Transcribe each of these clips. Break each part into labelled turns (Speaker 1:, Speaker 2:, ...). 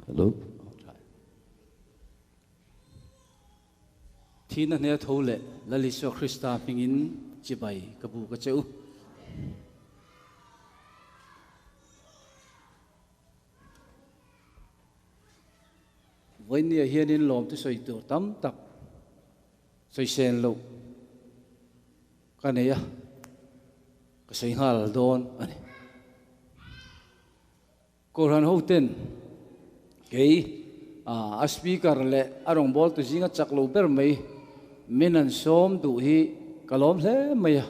Speaker 1: Hello. Thi na ne thâu lệ là lý do Christa pingin chỉ bày cái bu cái chữ. Với nia hiền in lom tới soi tổ tắm tập soi sen lục cái này à cái soi hal don anh cô han hậu tên cái speaker lệ arong bol tu jinga chak lo ber mai minan som du hi kalom hle mai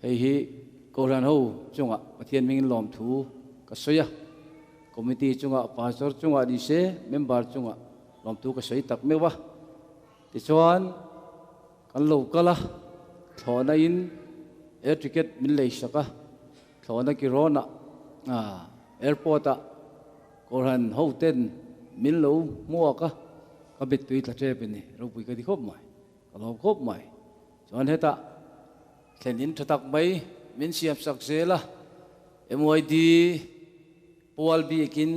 Speaker 1: hei hi cô han hậu chunga thiên minh lom thu cái soi committee chunga pastor chunga di se member chunga lom tu ka sei tak mewa ti chuan kan lo kala thona in air ticket min lei saka thona ki rona airport a koran hotel min lo mua ka bit tui tla tre pini ro pui ka di khop mai ka lo khop mai chuan heta thlenin thatak mai min siam sak zela MYD Paul bikin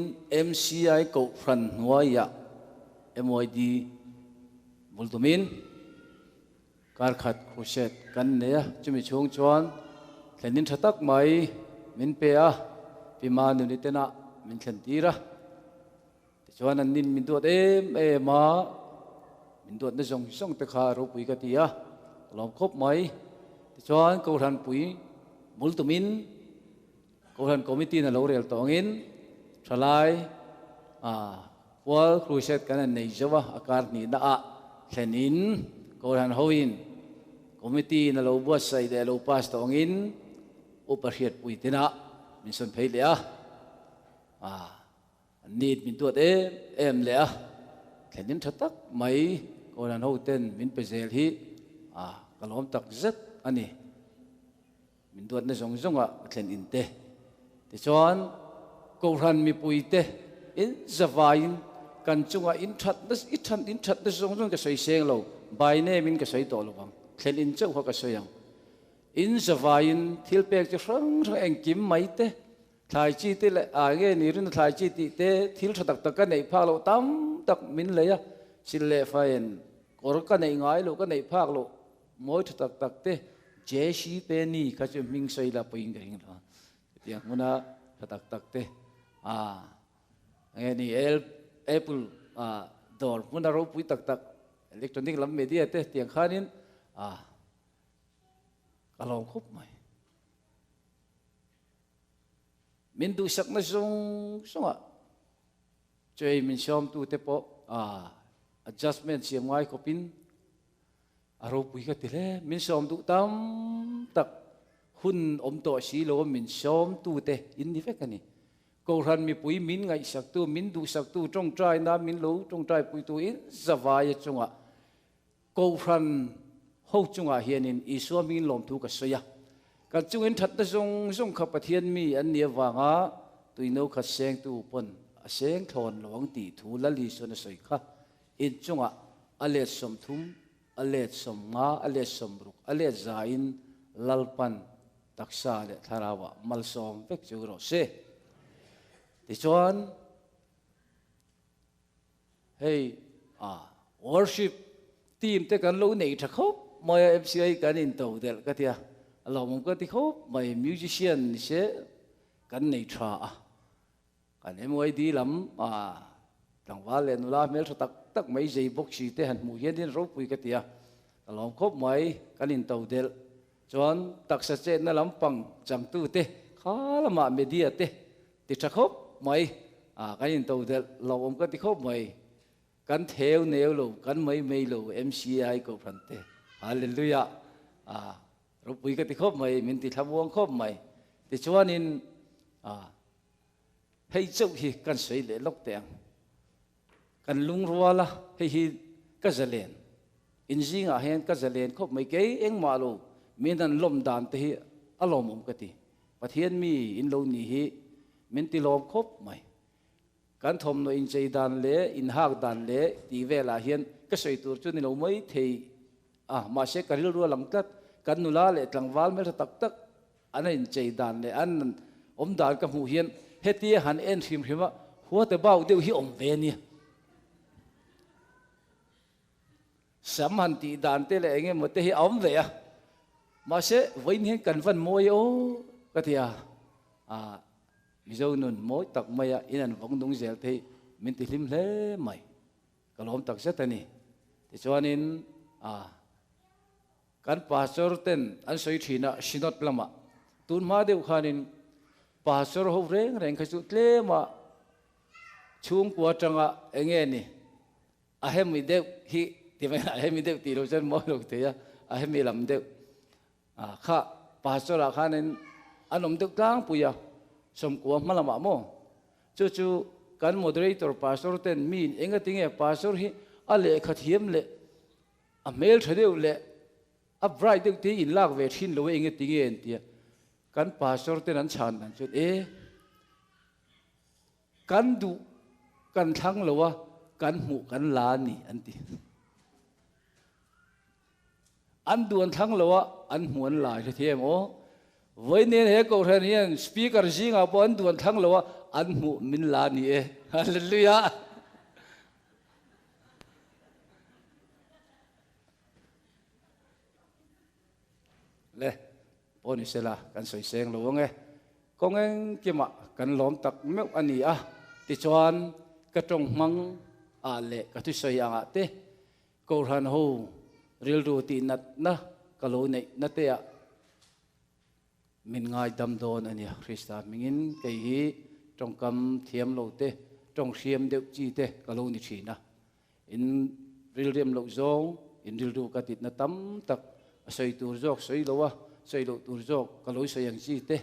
Speaker 1: MCI ko fran nuaya MYD multumin karkhat khuset kan ne chumi chung chuan thlenin thatak mai min pe a piman ni tena min thlen tira chuan an nin min dot ma min dot na jong song te kha ro pui ka tia lom khop mai chuan ko ran pui multumin cô han committee na lo rel tongin thalai wal cruset kan nei jawa akar ni da a thlenin cô han hoin committee na lo buat sai de lo pas tongin upariat pui tina min son phei le need min tuat em le thlenin thatak mai cô han ho ten min pezel hi kalom tak zet ani min tuat na jong jonga thlen in te ti chuan ko ran mi pui te in zawain kan chunga in that na zong zong ka sei seng lo bai ne min ka sei to lo bang thlen in chau ha ka soyang in zawain thil pek chi rang rang eng kim mai te thai chi te le ge ni rin thai chi ti te thil thatak tak ka nei phak lo tam tak min le ya sil le fain kor ka nei ngai lo ka nei phak lo moi thatak tak te jeshi pe ni ka chu ming sei la puing ring lo tiang muna tak tak te ni apple dor muna ro pui tak tak electronic lam media te tiang khanin kalong khop mai min du sak na songa chei min som tu te po adjustment siam ngai kopin aro pui ka tile min som du tam tak hun to si lo min som tu te in ni fe kani ko ran mi pui min ngai sak tu min du sak tu trong trai na min lo trong trai pui tu in zawai chunga ko ran ho chunga hianin iswa min lom tu ka soya ka chungin that na zong kha pathian mi an nia wanga tuino kha seng tu pon a seng thon lawang ti thu la li so na soi kha in chunga ale som thum ale som nga ale som ruk ale zain lalpan taksa le tharawa malsom vek chu ro se ti chuan hey worship team te kan lo nei tha khop moi MCI kan in to del ka tia alom ka ti khop mai musician se kan nei tha kan MYD lam tangwa le nula mel tak tak mai jei bok chi te han mu yen din ro pui ka tia alom khop mai kan in to del chuan taksa che na lampang chang tu te khalama media te ti thakop mai kan in to del lawom ka ti khop mai kan theu neu lo kan mai lo MCI ko phan te hallelujah ro pui ka ti khop mai min ti thabuang khop mai ti chuan in hei chau hi kan sei le lok teng kan lung ruala hei hi ka zalen in jinga hen ka zalen khop mai ke eng ma lo min an lom dan te hi alom ka ti pathian mi in lo ni hi min ti lom khop mai kan thom no in chei dan le in hak dan le ti vela hian ka sei tur chu ni lo mai thei ma se karil ru lang tat kan nula le tlangwal mer tak tak ana in chei dan le an om dan ka mu hian heti han en hrim hrima hua te bao deu hi om ve ni sam han ti dan te le enge mo te hi om ve a ma se với những cần văn môi ô cái thì Mizo nun môi tắc mày in anh vong đúng giờ thì mình tìm lim lẽ mày cái lom tắc sẽ thế này thì cho nên kan pastor ten an soi thina sinot lama tun ma deu khanin pastor ho reng reng khasu tle ma chung kwa tanga enge ni ahem mi deu hi ti mai ahem mi deu ti ro chen mo lo te ya ahem mi lam deu kha pastor a khanin anom deu tang puya som kwa malama mo chu chu kan moderator pastor ten min enga tinge pastor hi ale khathiam le a mail thadeu le a bright deu ti in lak ve thin lo enga tinge en tia kan pastor ten an chan an chu kan du kan thang lo wa kan mu kan la ni an ti an du an thang lo wa an muan la thiam o với nên hệ cầu thần hiền speaker riêng à bọn tuần thăng lâu ăn mụ min la ni e hallelujah le bọn sẽ là cần soi sáng lâu nghe con anh kia mà cần lom tắc mấy anh đi thì chọn cái trong măng lệ cái thứ soi ang te cầu thần hồ real đồ tin nát na cái lối này nát te mình ngay đâm đồn anh à Christa mình cái hi trong cầm thiêm lâu te trong xiêm đều chi te cái lâu ni chi na in real điểm lâu zong in real đồ cái tít na tắm tắc soi tur jok soi lâu soi lâu tur jok cái lối soi yang chi te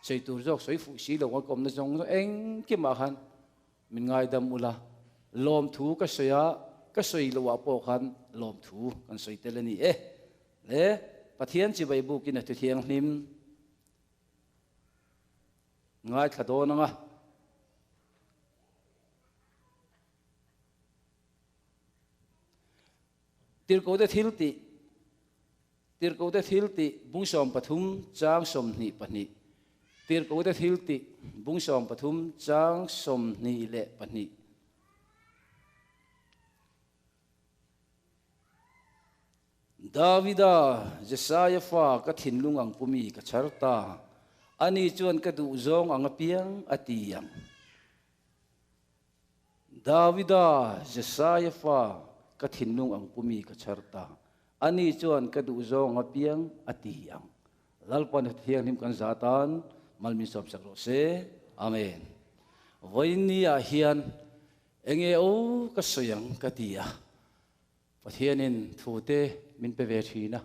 Speaker 1: soi tur jok soi phụ sĩ lâu cái na zong anh kia mà han mình ngay đâm ula lom thu cái soi lâu apo han lom thu kan soi te le ni le pathian chi Bible kin atu thiang hlim ngai thado nanga tir ko de thil ti bung som pathum chang som ni pani tir ko de thil ti bung som pathum chang som ni le pani Davida Jesaya fa ka thinlung ang pumi ka charta ani chuan ka du zong ang apiang atiyang Davida Jesaya fa ka thinlung ang pumi ka charta ani chuan ka du zong apiang atiyang lalpan thiang nim kan zatan malmin som sakro se amen voini a hian enge o ka soyang ka tia pathianin thute min pe ve thina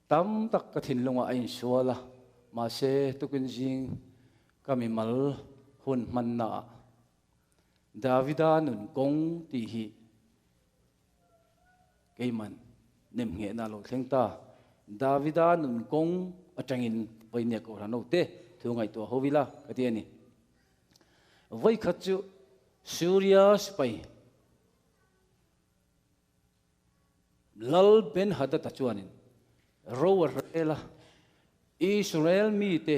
Speaker 1: tam tak ka thin lunga ain suala ma se tukin jing kami mal hun manna Davida nun kong ti hi keiman nem nge na lo thlengta Davida nun kong atangin poine ko rano te thungai to hovila katiani voi khachu surya spai lal ben hada tachuanin rower ela Israel mi te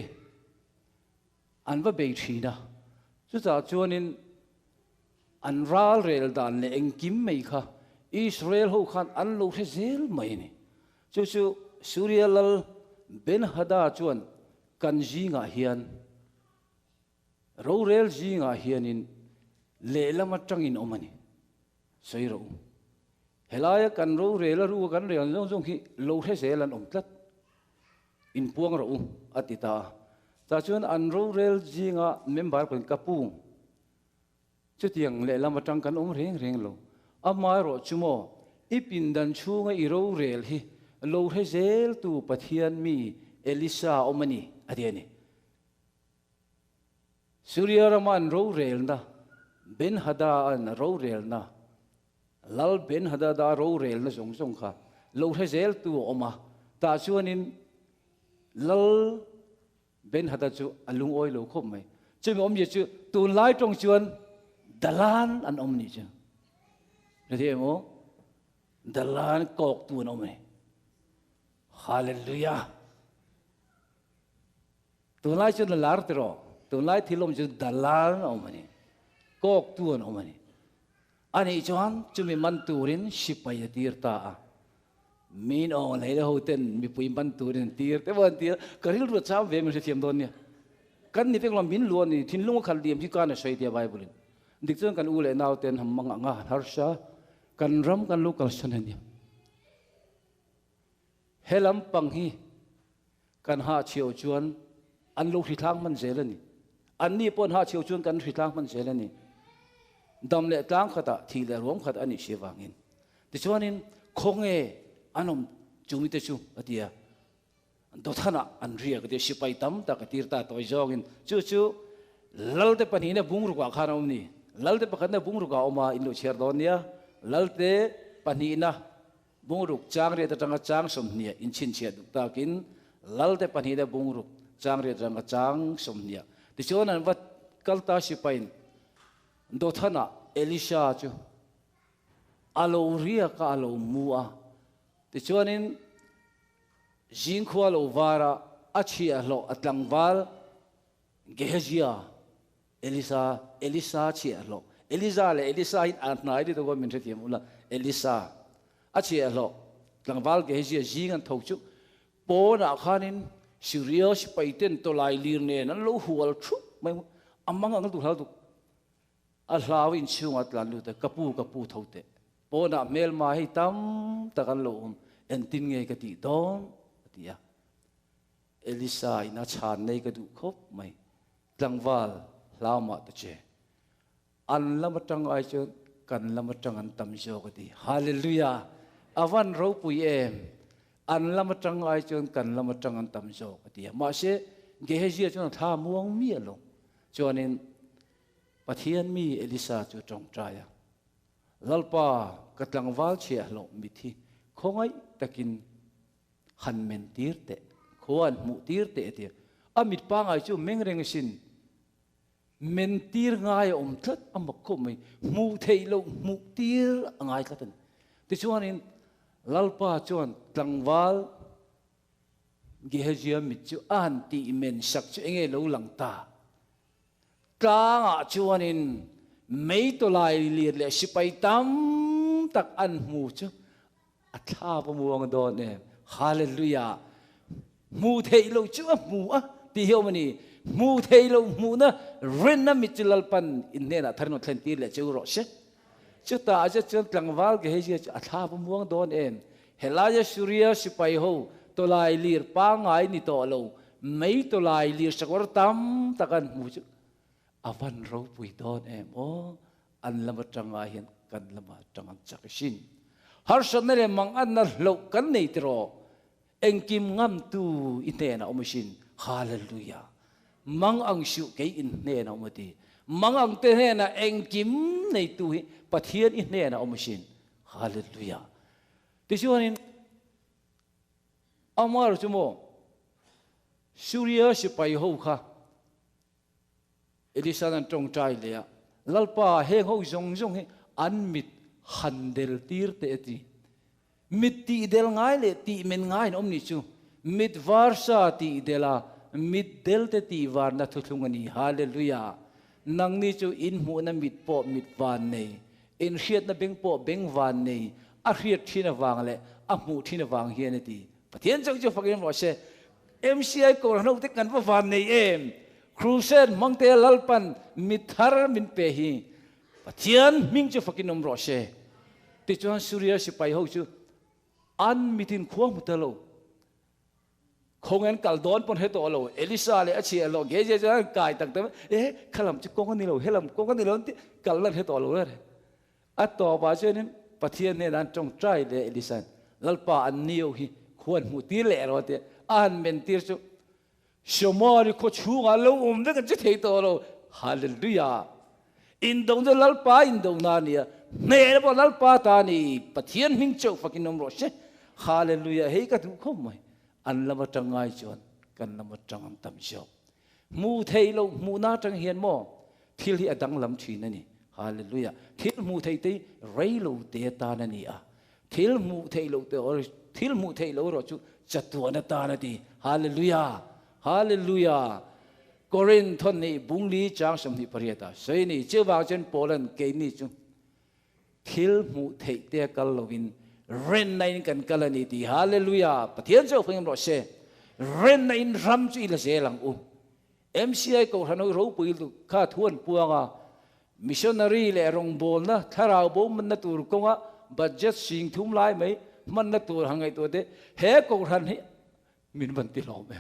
Speaker 1: anwa be thina chu cha chuanin an ral rel dan le engkim mai kha Israel ho khan an lo the zel mai ni chu chu surya lal ben hada chuan kan jinga hian ro rel jinga hianin le lama tangin omani soiro helaya kan ro rela ru kan rel jong jong ki lo the zelan omtlat in puang ro atita ta chuan an ro rel jinga member kan kapu chu tiang le lama tang kan om reng reng lo ama ro chumo ipin dan chunga i ro rel hi lo the zel tu pathian mi Elisa omani adiani Surya Raman ro rel na ben hada an ro rel na lal ben hada da ro rel na song song kha lo the zel tu oma ta chuanin lal ben hada chu alung oi lo khom mai chu om ye chu tun lai tong chuan dalan an om ni chu re mo dalan kok tu an om ni hallelujah tun lai chu lar tro ตัวไล่ที่ลมจะดัลลาร์เอามันนี่ก็ตัวเอามันนี่อันนี้จวนจะมีมันตูรินสิไปตีร์ตามีนเอาอะไรแล้วหัวเต้นมีปุยมันตูรินตีร์แต่วันตีร์ก็ริลรัวช้าเวมันจะเทียมโดนเนี่ยกันนี่เป็นความมินล้วนนี่ทิ้งลุงขัดเดียมที่การใช้เดียบไบเบิลดิฉันกันอูเลนาวเต้นหำมังงาฮาร์ชากันรำกันลูกกันชนเนี่ยเฮลัมปังฮีกันหาเชียวจวนอันลูกที่ทางมันเจริญนี่อันนี้ปนหาเชียวจวนกันที่ทางมันเจริญนี่ดำเละต่างขัดทีเละรวมขัดอันนี้เชื่อวางินแต่ชวนนี้คงอันนั้นจูมิเตชูอดียดอท่านะอันเรียกเดี๋ยวสิไปตั้มตากตีร์ตาตัวจองินจู่ลัลเตปนีเนี่ยบุ้งรุกว่าขานอมนี่ลัลเตปกันเนี่ยบุ้งรุกว่าออกมาอินโดเชียร์ดอนเนี่ยลัลเตปนีนะบุ้งรุกจางเรียตจังจางสมเนี่ยอินชินเชียดุตากินลัลเตปนีเนี่ยบุ้งรุกจางเรียตจังจางสมเนี่ยที่ชวนนั้นวัดกัลตาสิไปดอท่านะเอลิชาจูอาโลเรียกอาโลมัวที่ชวนนี้จิงขวาโลวาระอัจฉริยะโลอัตลังวาลเกฮจิอาเอลิซาเชียโลเอลิซาอินอันไหนที่ตัวก็มีเทียมอุลาเอลิซาอัจฉริยะโลหลังวาลเกฮจิอาจิงันทุกชุปนอาคานินสิริยสไปเต้นตัวลายลีร์เนนั้นโลหัวชุไม่อามังอันตุกเท่าตุกอัลลาวินชิวอัตลันลุตะกปูเท่าเตะปนอาเมลมาให้ตั้มตะกันโลมเอ็นตินไงกติดอนตียเอลิซาอินาชานในกระดูกครบไหมจังวาลลามาตเจอันละมาจังไอจนกันละมาจังอันตัมโจกตีฮาเลลูยาอาวันเราปุยอันละมาจังไอจนกันละมาจังอันตัมโจกตีมาเชเกฮเจียจนท่าม่วงมีลงจวนนี้ปะเทียนมีเอลิซาจูจงใจลัลปากตังวาลเชียลงมิทีคงไอตะกินหันเมนตีร์เตะขวานมุตีร์เตะเดียอามิดปังไอจูเมงเรงสินเมนตีร์ง่ายอมทัดอามักคมไม่มุเทยโลมุตีร์ง่ายกันแต่ชวนนี้ลัลปาชวนตังวาลเกฮจิอามิดจูอันตีเมนสักจูเองโลหลังตาตาชวนนี้ไม่ตัวลายเลียดเลยสิไปตั้มตักอันมูจูอัฐาปมัวงโดนเนี่ยฮาเลลูยามูเทโลชัวมูอ่ะที่เฮียวมันนี่มูเทโลมูนะเรนน่ะมิจิลปันอินเนน่ะทารุณเทนตีเลจูโรเชจุดตาอาจจะจนกลางวันก็เฮียอัฐาปมัวงโดนเองเฮลายสุริยสิไปโฮตัวลายลีร์ปังไงนี่ตัวโลไม่ตัวลายลีร์สักวันตั้มตะกันมูจุอาวันเราปุยโดนเองโอ้อันละมาจังไงเห็นกันละมาจังอันจักชินฮาร์ชนั่นเองมังอันนั้นโลกันในตรอเอ็งกิมงามตูอินเนน่ะอมชินฮาเลลูยามังอังสุเกอินเนน่ะอมตีมังอังเตเนน่ะเอ็งกิมในตูปะเทียนอินเนน่ะอมชินฮาเลลูยาที่ชวนนี้อามารุจโมสุริยสิไปหูค่ะเอลิซานันตรงใจเลยอะลัลปาเฮงหูจงอันมิดฮันเดลตีร์เตติมิดตีเดลง่ายเลยตีเมนง่ายนอมนิจูมิดวาร์ซาตีเดลามิดเดลเตตีวาร์นัทุทุงนีฮาเลลูยานังนิจูอินหูนัมิดปอมิดวานเนอินเชียดนับเบงปอเบงวานเนอาเชียดที่นวางเลยอาหูที่นวางเฮียนตีปะเทียนจังจูฟังยังบอกเชMCI โกรธนกติกันว่าวานเนครูเซนมังเตลัลปันมิทาร์มินเปฮีปะเทียนมิงจูฟังนมรอเชติจวนสุริยสิไปหูจูอันมิทินขวามุตโลคงเงินกัลดอนปนเหตุโลเอลิซาเลอชีโลเกจจะกายตั้งแต่ขลัมจะกงกันนี่โลเฮลัมกงกันนี่โลกัลลันเหตุโลเลยอัตโตบาเจนินปะเทียนเนี่ยนั่นจงใจเลยเอลิซาลัลปาอันนิโอฮีควรมุตีเลรอเตอันเมนตีร์จูชมาริโคชูงาโลเด็กจะเหตุโลฮาเลลูยาอินดงจะลัลปาอินดงนานีเนรบลัลปาตานีปะเทียนมิงโจฟักนมรอเชฮาเลลูยาเฮกัดูคมไหมอันละมาจังไงจวนกันละมาจังอันตัมโจมูเทโลมูนาจังเฮียนโมทิลที่อดังลำชีนั่นนี่ฮาเลลูยาทิลมูเทตีเรโลเตตานั่นนี่อ่ะทิลมูเทโลเตอทิลมูเทโลรอจูจัตวานตานั่นดีฮาเลลูยาฮาเลลูยา Corin thon ni bung li chang som ni pariata sei ni che wang chen Poland ke ni chu thil mu thei te kal lovin ren nain kan kalani ti hallelujah pathian zo pheng ro se ren nain ram chu ila se lang u MCI ko hanoi ro pui lu kha thuan puanga missionary le rong bol na tharau bo man na tur konga budget sing thum lai mai man na tur hangai to de he ko han hi min ban ti lo me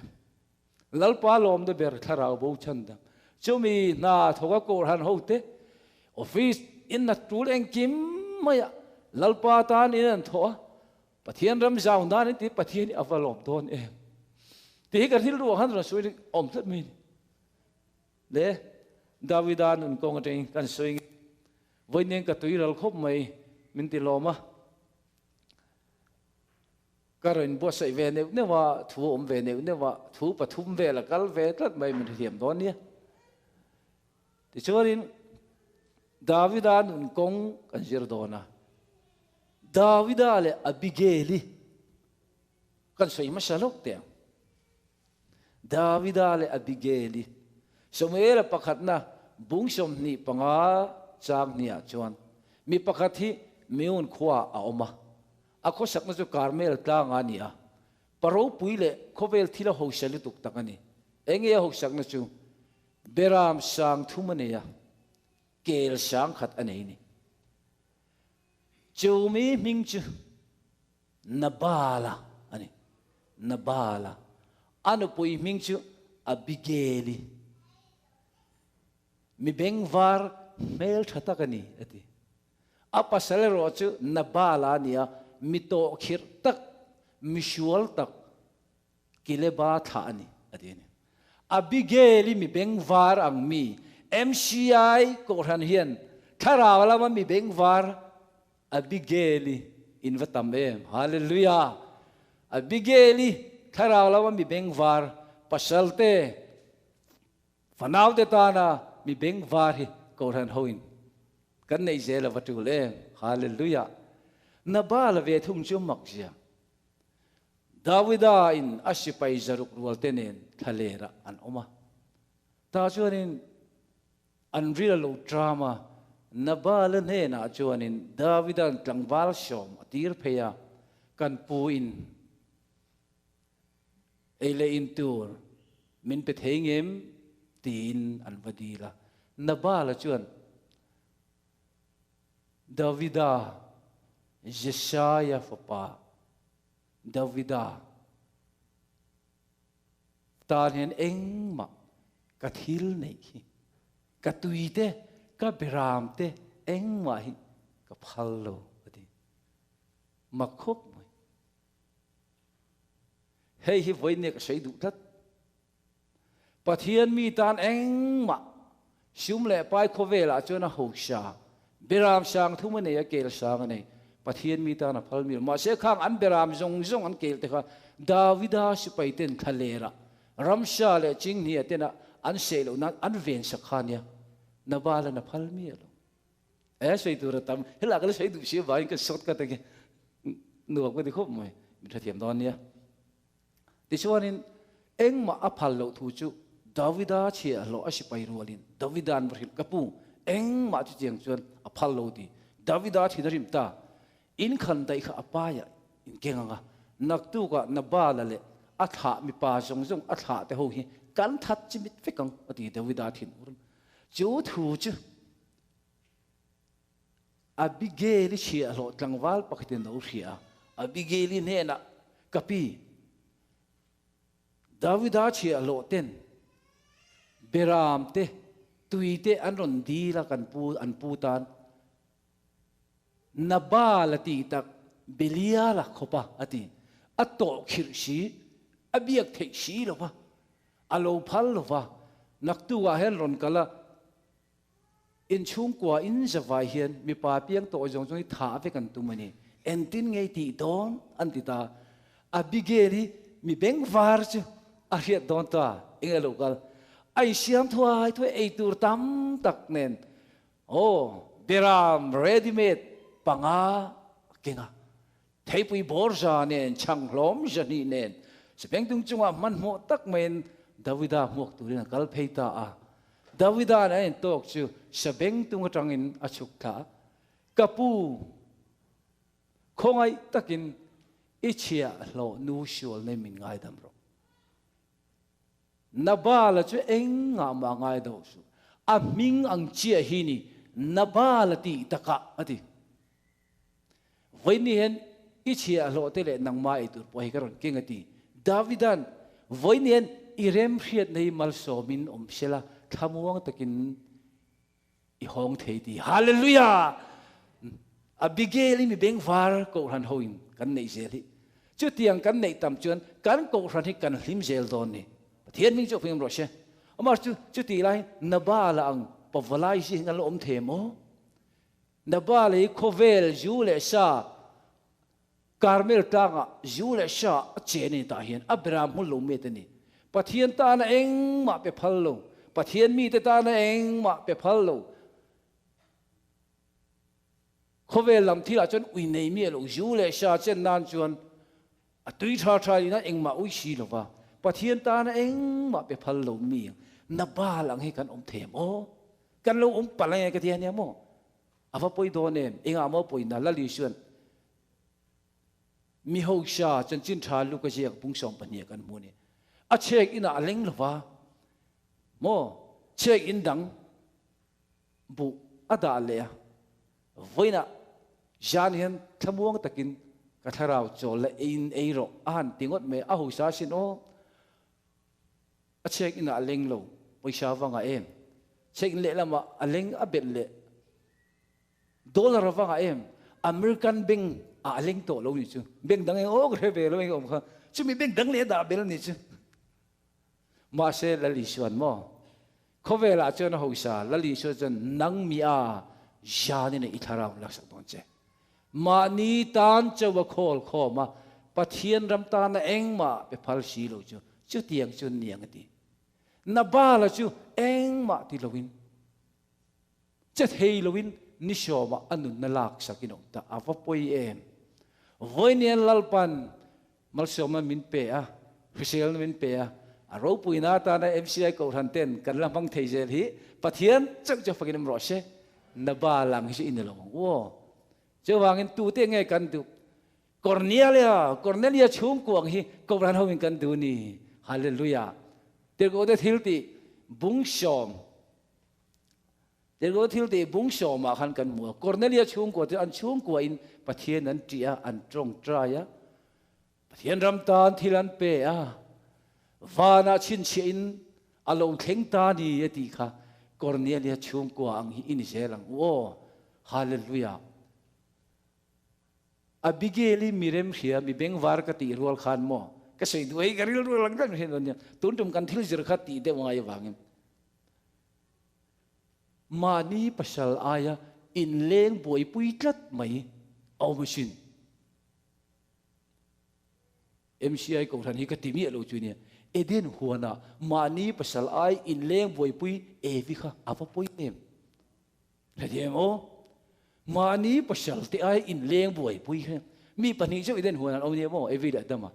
Speaker 1: lalpa lom de ber tharau bo chanda chumi na thoga ko han hote office in na tur eng kim maya lalpa tan in an tho pathian ram jaw na ni ti pathian avalom don e ti ka thil ru han ra sui om that mi le Davida nun kong ateng kan swing voi neng ka tuiral khop mai min ti loma karin bo sai ve ne wa thu om ve ne wa thu pathum ve la kal ve tlat mai min hiam don nia ti chorin Davida nun kong kan jir dona Davida le Abigaili kan swai ma shalok te Davida le Abigaili Samuel pakhat na bung som ni panga chang nia chuan mi pakhat hi meun khwa a oma a kho sak na chu Carmel tla nga nia paro puile khovel thila ho sali tuk takani enge ho sak na chu beram sang thumania kel sang khat anei ni chumi ming chu nabala ani nabala anu pui ming chu Abigaili mi bengvar mel thatakani ati apa salero chu nabala nia mito khir tak misual tak kileba tha ani ati ni Abigaili mi bengvar ang mi MCI ko ran hian tharawala ma mi bengvar Abigaili invatamem hallelujah Abigaili tharawala ma mi bengvar pasalte fanaw de tana mi beng var hi ko ran hoin kan nei zela watu le hallelujah na bal ve thum chu mak sia Davida in asipai zaruk rual tenen thalera an oma ta chuanin an real lo drama na bal ne na chuanin Davida tlangwal som atir pheya kan pu in ele in tur min pe thengem tin an vadila nabala chuan Davida Jeshaya fapa Davida tan hen engma kathil nei hi katuite ka beramte engma hi ka phallo ati makhop mai hei hi voine ka sei du that pathian mi tan engma sum le pai khovela chona hosha beram sang thumane ya kel sang nei pathian mi tan a phal mi ma se khang an beram zong zong an kel te kha Davida sipai ten thalera ramsha le ching ni atena an selo na an ven sakhania na bala na phal mi lo e sei tu ratam hela ka sei du si vai ka shot ka te ke nu ko di khop mai mi thathiam don nia ti chuanin engma a phal lo thu chu Davida chia lo asipai rualin Davida an bhil kapu engma chu cheng chuan a phal lo di Davida thidarim ta in khan dai kha apaya in kenga naktu ka na bala le a tha mi pa jong jong a tha te ho hi kan that chi mit fekang ati Davida thin urun chu thu chu Abigaili chia lo tlangwal pakhitin no ria Abigaili ne na kapi Davida chia lo ten beram te tuite an ron di la kan pu an putan nabala ti tak belia la khopa ati ato khirsi abiak thei si lo ba alo phal lo ba naktu wa hen ron kala in chung kwa in zawai hian mi pa piang to jong jong tha ve kan tu mani entin ngei ti don an ti ta Abigaili mi beng var chu a hiat don ta engelo kal ai siam thuai thoi ei tur tam tak nen oh beram ready made panga kenga theipui borja nen changlom jani nen sepeng tung chunga man mo tak men Davida muak turin kal pheita a Davida na en tok chu sabeng tung atangin achuk tha kapu khongai takin ichia lo nu shol ne min ngai dam ro nabala chu enga ma ngai do su a ming ang chia hi ni nabala ti taka ati voini hen ichia lo te le nang mai tur poi karon kengati Davidan voini hen irem khiat nei mal somin sela thamuang takin I hong thei ti hallelujah abigeli mi beng var ko ran hoin kan nei zeli chu tiang kan nei tam chuan kan ko ran hi kan hlim zel don ni thian ming chu phim ro she amar chu ti lai nabala ang pawalai si ngal om themo nabala I khovel jule sa karmel tanga jule sa cheni ta hian abraham hul lo me te ni pathian ta na eng ma pe phal lo pathian mi te ta na eng ma pe phal lo khovel lam thila chon ui nei mi lo jule sa chen nan chuan a tui tha tha ina eng ma ui si lo wa pathian ta na eng ma pe phal lo mi na ba lang he kan om them o kan lo om palai ka tian ya mo ava poi do nem enga mo poi na la li chuan mi ho sha chen chin tha lu ka je pung som pania kan mu ni a chek ina aleng lo wa mo chek in dang bu ada le voina jan hian thamuang takin ka tharau chol la in eiro an tingot me a ho sa sin o a chek ina aleng lo poisa wanga em chek le lama aleng a bet le dollar wanga em American bank a aleng to lo ni chu bank dang o gre be lo ngom kha chu mi bank dang le da bel ni chu ma se la li suan mo khovela chon ho sa la li so chen nang mi a jani ne itharau lak sak don che ma ni tan chawa khol kho ma pathian ram ta na eng ma pe phal si lo chu tiang chun niang ati na ba la chu eng ma ti lovin chet hei lovin ni sho ma anun na lak sakin ta ava poi em voinian lalpan mal sho ma min pe a fisel min pe a ro puina ta na MCI ko ran ten kan lamang thei zel hi pathian chak cha fakin ro she na ba lang hi in lo wo che wangin tu te nge kan tu Cornelia chung kuang hi ko ran ho kan du ni hallelujah te go de thil ti bung shom ma khan kan mu Cornelia chung ko te an chung ko in pathian an tia an trong tra ya pathian ram tan thilan pe a vana chin chin alo theng ta ni eti kha Cornelia chung ko ang hi in zelang wo hallelujah abigeli mirem khia mi beng war ka ti rual khan mo ka sei duai garil rual lang kan hen nya tun tum kan thil zir kha ti de ngai wangim mani pasal aya in leng boi pui tlat mai au machine MCI ko than hi ka timi lo chu ni eden huana mani pasal ai in leng boi pui e vi kha ava poi nem la demo mani pasal te ai in leng boi pui kha mi pani jo eden huana au ni mo e vi da dama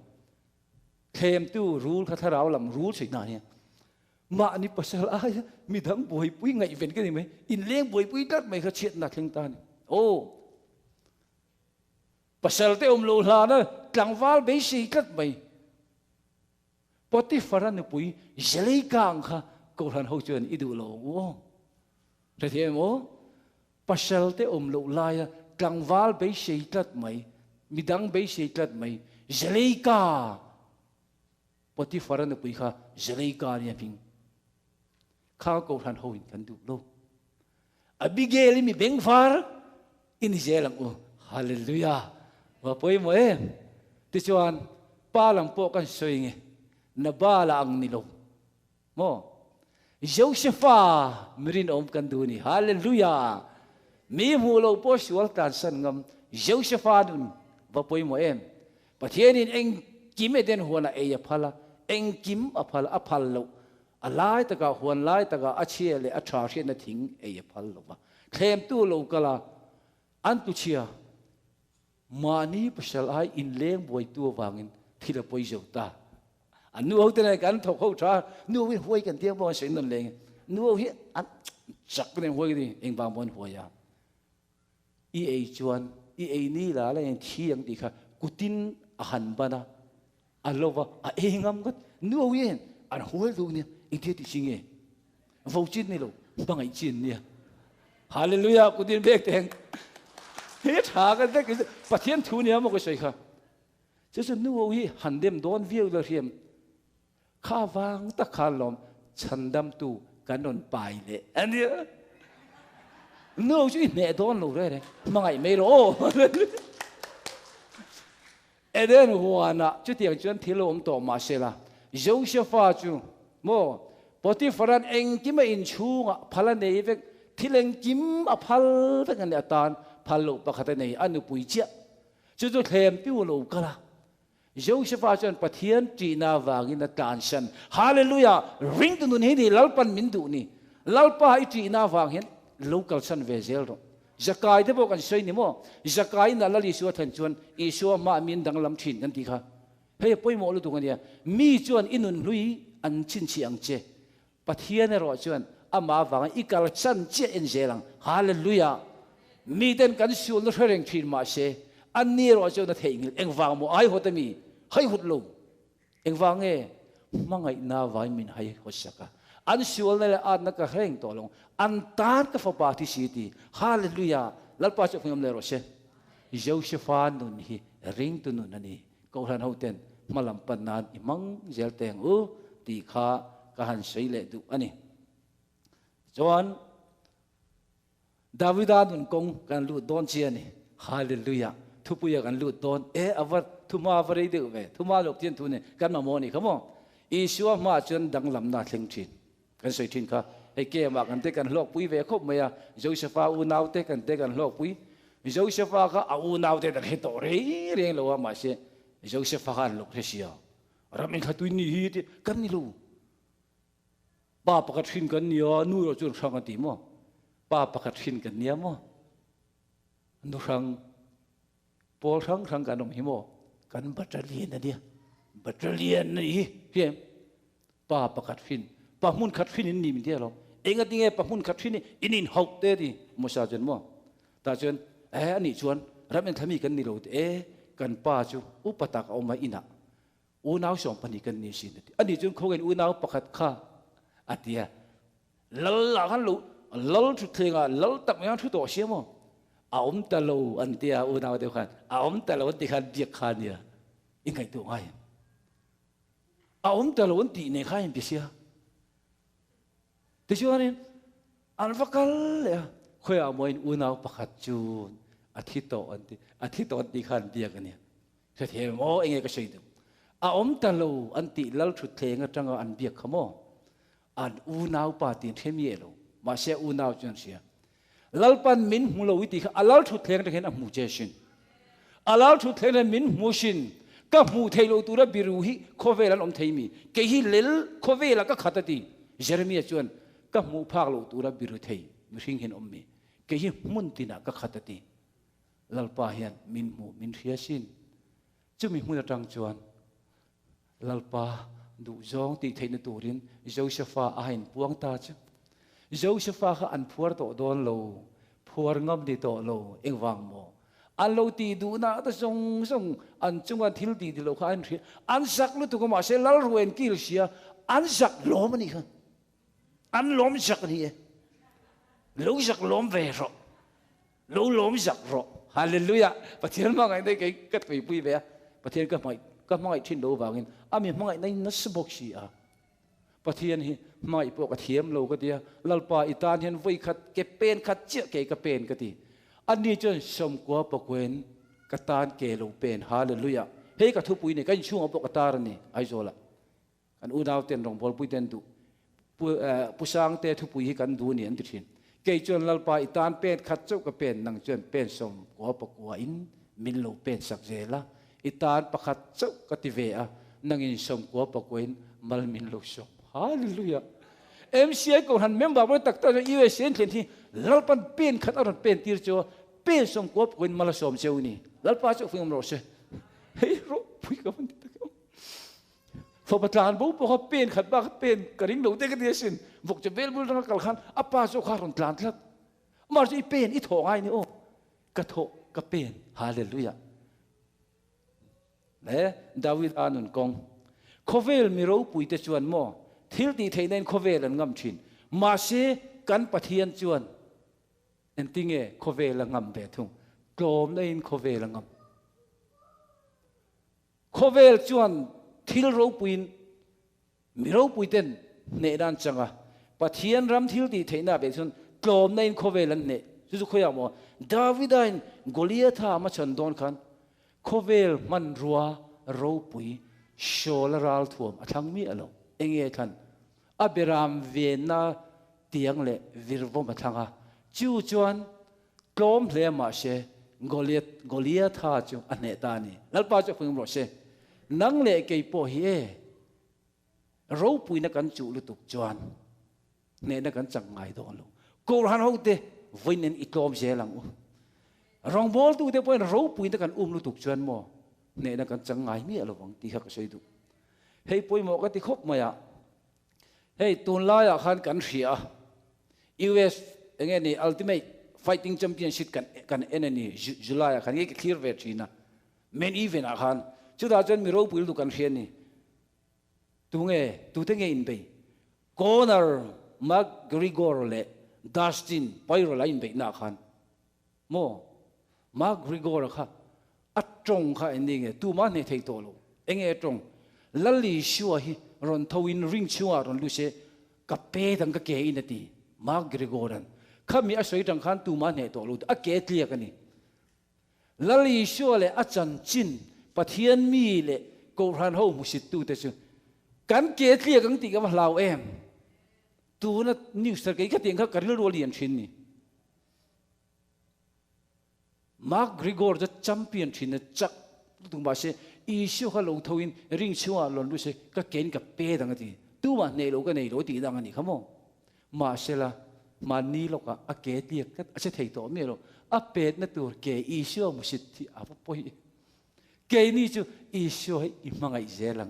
Speaker 1: them tu rule kha tharau lam rule sei na ni mani pasal ai mi dang boi pui ngai ven cái ni me in leng boi pui tat mai kha chet na theng ta ni o pasal te lo la na tlangwal be si kat mai poti faran pui jelei kang kha ko ran ho chen idu lo wo re the mo pasal te lo la ya tlangwal be si kat mai midang be si kat mai jelei ka poti faran pui kha jelei ka ni ping kha ko ran ho in kan du lo abigeli mi beng far in zelang o hallelujah wa poi mo ti chuan pa lang po kan soinge na bala ang nilo mo Josepha mirin om kan du ni hallelujah mi mu lo po sual tan san ngam Josepha dun wa poi mo pathian in eng kim eden huana e ya phala eng kim a phal lo alai taka huan lai taka achie le a tha na thing e ya phal lo ba khem tu lo kala an tu chia mani pasal ai in leng boi tu wangin thila poi jo ta anh nuôi thế này cái thọc hậu tra nuôi huôi cái tiếng bao sinh nôn lên nuôi hi anh chắc cái huôi đi anh vào món huôi à ấy chuan ấy ní là lại thiêng đi khá cutin hành bana alova ấy ngâm cái nuôi hi anh huôi luôn nè anh thiệt thì xin nghe vô chín này luôn bằng ấy chín nè hallelujah cutin bek tiếng hết hà cái đấy cái phát hiện thu nè một cái gì khác chứ sao nuôi hi hành đêm đón viêu là hiểmข้าวางตะคาลมฉันดำตูกันนนไปเลยอันนี้นู้ช่วยแม่โดนลูกเลยมังไงไม่รู้เอเดนหัวน่ะจุดที่จวนที่ลมต่อมาเสละโยเซฟาจูโมปฏิฟรันเองกิมอินชูงะพัลเนยเวกที่เล็งกิมอพัลเวกันเนี่ยตานพัลลูกปะขัดเนยอันนุปุยเจ้าจุดเทมพิวลูกกันละโยเซฟาจนปะเทียนจีนาวากินตานชันฮาเลลูยาริงตุนุนเฮดีลัลปันมินดูนี่ลัลปะไอจีนาวาเห็นลูกชันเวเซลโรจะกายที่บอกกันใช่ไหมโมจะกายนั่นละลิชัวทันชวนอิชัวมามินดังลำชินกันทีค่ะเฮ้ยป่วยหมอรู้ตัวกันเนี่ยมีชวนอินุนลุยอันชินเชียงเจปะเทียนรอชวนอามาฟังอีกาลชันเจอินเจลังฮาเลลูยามีเดินกันชวนเรื่องชินมาเชอันนี้รอชวนเทียงเอ็งฟังโมไอหัวตมีให้หุดลงเอ็งฟังเอมังไงน่าไว้มินให้หัวสักอันชวนนั่นแหละอันนักเร่งตัวลงอันตานก็ฟ้าปาที่สีดีฮาเลลูยาลัลปาจะฟังมันเลยรอเชโยเซฟานุนฮีริงตุนุนนันนี่ก็หันเอาเต็นมาลำปันนานอิมังเจลเตงตีข้าก็หันใส่เล็ดูอันนี้จวนดาวิดานุนกงกันลูดโดนเชียนี่ฮาเลลูยาทุบปุยกันลูดโดนอวัดทุมาฟรีดูเวทุมาลูกเทียนทุนเนี่ยกันมาโมนี่ครับมั้งอิชัวมาจนดังลำนาเทงชินกันใส่ทินค่ะไอ้เกี่ยมากันเตกันโลกปุยเวคบเมียโยเซฟาอูนาวเตกันเตกันโลกปุยโยเซฟาก็อูนาวเตกันเฮตอเรียงเราว่ามาเช่โยเซฟากันลูกเฮียรามินขัดตุยนี่ฮีตกันนี่ลูป้าประกาศทินกันเนี่ยนู่นเราจุดสังกัดทีมั้งป้าประกาศทินกันเนี่ยมั้งนู่นสังพอสังกันนมหิมกันบัตรเลียนนะเดียบัตรเลียนนี่เพียงป้าประกาศทินป้ามุนขัดทินนี่มีเดียหรอเองก็ที่ไงป้ามุนขัดทินนี่อินินหกเตดิมุสาจันมั้งแต่จนอันนี้ชวนรับเป็นทำมีกันนี่เรากันป้าจูอุปตักเอามาอินะอูนาวสองปนิกันนี่สิอันนี้จนเขาเห็นอูนาวประกาศข้าอันเดียลัลละกันลูลัลทุกเทงะลัลตักไม่ยังทุกตัวเสียมั้งอาอมตะโลอันเดียอูนาวเดียวกันอาอมตะโลอันที่ขันเดียกขันเนี่ยยังไงตัวไงอาอมตะโลอันที่เนี่ยขันเป็นเสียแต่ช่วงนี้อันฟักกันเลยคุยเอามวยอูนาวประกาศจูนอาทิตย์ต่ออันที่ขันเดียกันเนี่ยเสียโม่เองก็ใช่ดูอาอมตะโลอันที่ลัลทุกเทงะจังอันเบียกขโมอันอูนาวปาตินเทมีเอโลมาเสียอูนาวจนเสียลัลปันมินหูเราวิธีอัลลัลทุเทงจะเห็นมูเจชินอัลลัลทุเทงมินมูชินก็มูเทโลตัวบิรูฮีโคเวลันอมเทมีเกฮิเลลโคเวลัก็ขัดตีเยเรมียจวนก็มูพากโลตัวบิรูเทยมิริงเห็นอมมีเกฮิมุนตินะก็ขัดตีลัลปาเฮียนมินมูมินเฮียชินจะมีมุนจังจวนลัลปาดูจงตีเทนตัวรินโยเซฟาอาหินพวงตาจ้ะโยเซฟาเขาอันพัวตัวโดนโลพัวงบดีตัวโลเอ็งวางโมอันโลตีดูนะแต่ส่งอันจงวันทิลตีดีโลเขาอันที่อันสักลุตุกมาเซลล์รวยกิลเสียอันสักล้มนี่ค่ะอันล้มสักนี่ล้มสักล้มเวรล้มสักรอฮาเลลูยาประเทศมาไงได้กี่กัดไปปุยเวะประเทศก็ไม่ทิ้งโลบางเงินอามีไม่ในนัสบกชีอาประเทศนี้ไม่พวกเทียมโลก็เดียลัลปาอิตาเห็นไว้ขัดเก็บเป็นขัดเจี๊ยเกก็เป็นก็ดีอันนี้จนสมกว่าปกเวนกตานเกโลเป็นฮาเลลูยาเฮ้ยกระทุปุยเนี่ยก็ช่วงเอาปกตาร์นี่ไอโซละอันอุดาวเต็นรองบอลปุยเต็นดูผู้สร้างเตทุปุยให้กันดูเนี่ยอันที่ทิ้งเกยจนลัลปาอิตานเป็นขัดเจ้าก็เป็นนังจนเป็นสมกว่าปกว่าอินมินโลเป็นสักเจละอิตานประคัดเจ้ากติเวะนังอินสมกว่าปกเวนมัลมินโลสมฮาเลลูยาMCI ก็หันเมมเบอร์ว่าตักตัวยูเอสเอ็นเห็นที่ลัลปันเป็นขัดเอาเป็นตีร์จัวเป็นสมกบคนมาลาสมเจ้านี่ลัลปันจะฟิงมรอเชเฮ้ยรู้พุยกับมัน พอประธานบุปผาเป็นขัดบ้าเป็นกระดิ่งหลงเตะกันเดียสินบกจะเบลบุลรังกัลขันอัปปาโซคารุนตลานทักมาจะเป็นอีถอไงนี่โอ้กระโถกระเป็นฮาเลลูยาเนี่ยดาวิดอานุนกงโคเวลมีรู้ปุยเตจวนโมทิลตีเทนโคเวลงำชินมาเสกันปะเทียนจวนเอ็นติงเอโคเวลงำเบทุงกลมในโคเวลงำโคเวลจวนทิลรู้ปุยมีรู้ปุยเต้นเนดันจังอะปะเทียนรำทิลตีเทน่าเบทุนกลมในโคเวลันเนจุดคุยอ่ะโมดาวิดาอินโกลิอาธามาชันดอนขันโคเวลมันรัวรู้ปุยโชลราลทวมทั้งมีอะไรเองเอทันอับรามเวน่าเตียงเละวิรวมทั้งอ่ะจู่จวนกลมเลมาเชโกลิอาธาจูอันเนตานีแล้วป้าจะพึงบอกเชนังเละเกี่ยโปเฮรู้ปุยนักกันจู่ลุตุกจวนเนนักกันจังไงดอนลูกูรันเอาเตวินเนนอีกลมเจลังรองบอลตัวเตปอยรู้ปุยนักกันลุตุกจวนโมเนนักกันจังไงมีอะไรบ้างที่เขาก็ใช้ดูเฮ้ยปอยหมอกติคบมาอ่ะเฮ้ยตุนลายขันกันเสีย US อย่างเงี้ยนี่ Ultimate Fighting Championship กันเอ็นนี่จุลายขันยี่คลีร์เวทีนะ Main Event ขันชุดอาจารย์มีรู้ปุยลุตุกันเสียนี่ตัวเงี้ยตัวเงี้ยอินไปคอนเนอร์มักกริกอร์เล่ดัสตินไปรอไลน์ไปนักขันโมมักกริกอร์ค่ะอัดตรงค่ะอันนี้เงี้ยตัวมันเนี่ยที่โตโลเองเงี้ยตรงลัลลี่ชัวฮีรอนทวินริงชัวรอนลูเซ่กับเป้ดังกับเกอินตีมักกริกอรันข้ามีอาศัยดังขันตัวมันเนี่ยโตโลอ่ะเกตเลียกันนี่ลัลลี่ชัวเล่อาจารย์จินปะเทียนมีเล่กูรันหูมุสิตูเตชูกันเกตเลียกันตีกับลาวเอ็มตัวนั้นนิวส์เกย์ก็เตียงเขาการเรื่องรัวเลียนชินนี่มาร์กริกอร์จะแชมเปี้ยนชินจักตุงบาเช่อีชิวเขาลงทวินริงชัวลอนดูเช่ก็เกณฑ์กับเป้ดังกันตัวมันเนโลก็เนโลตีดังกันนี่ขโมมาเชล่ะมานี่ลูกอะเกตีก็อาจจะเทตัวไม่รู้อะเป็ดนั่นตัวเกอีชิวมุสิที่อาบุปอยเกนี่จูอีชิวให้อิมังไอเจลัง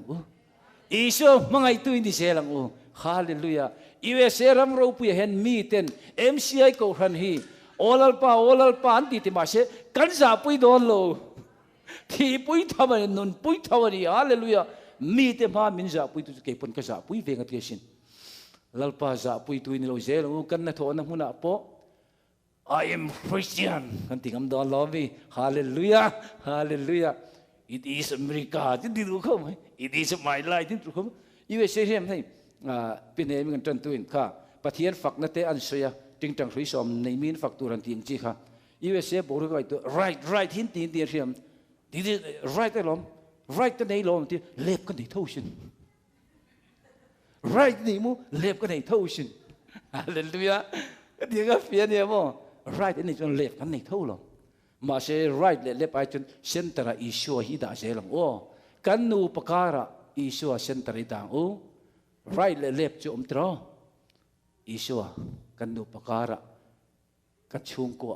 Speaker 1: อีชิวมังไอตัวอินดิเจลังฮาเลลูยาUSA รำรูปเห็นมีเต็น MCI ก็รันฮีโอลัลปาอันติติมาเชกันจะปุยโดนโลที่ปุยทำอะไรนุนปุยทำอะไรฮาเลลูยามีเต็มมามินจะปุยตุเก็บปนก็จะปุยเวงกันเทียชินลัลปาจะปุยตุยนี่โลเจลกันนะโทนะมุนะปอ I am Christian กันติงคำดอนลอวีฮาเลลูยาฮาเลลูยา It is America ที่ดีดูเขาไหม It is my life ที่ดูเขา USA เห็นไหมเป็นเองมันจนตัวอินค่ะประเทศฝักนั่นเตอันเสียจึงจังสุยสมในมีนฝักตัวรันตีนจีค่ะ USA บอกเลยว่าตัว right หินตีนเดียร์เทียมดี right ได้ล้อม right ก็ได้ล้อมที่เล็บก็ได้เท่าชิน right นี่มูเล็บก็ได้เท่าชินฮาเลลูยาเดี๋ยวก็เฟียเนี่ยมั้ง right นี่จนเล็บกันได้เท่าหรอมาเช่ right เล็บไปจนเส้นตระอิชัวฮิดาเจลังโอ้กันนูปการะอิชัวเส้นตระดังโอ้ไรเล็บจุ่มตรออิชัวกันดูปการะกันชุงกัว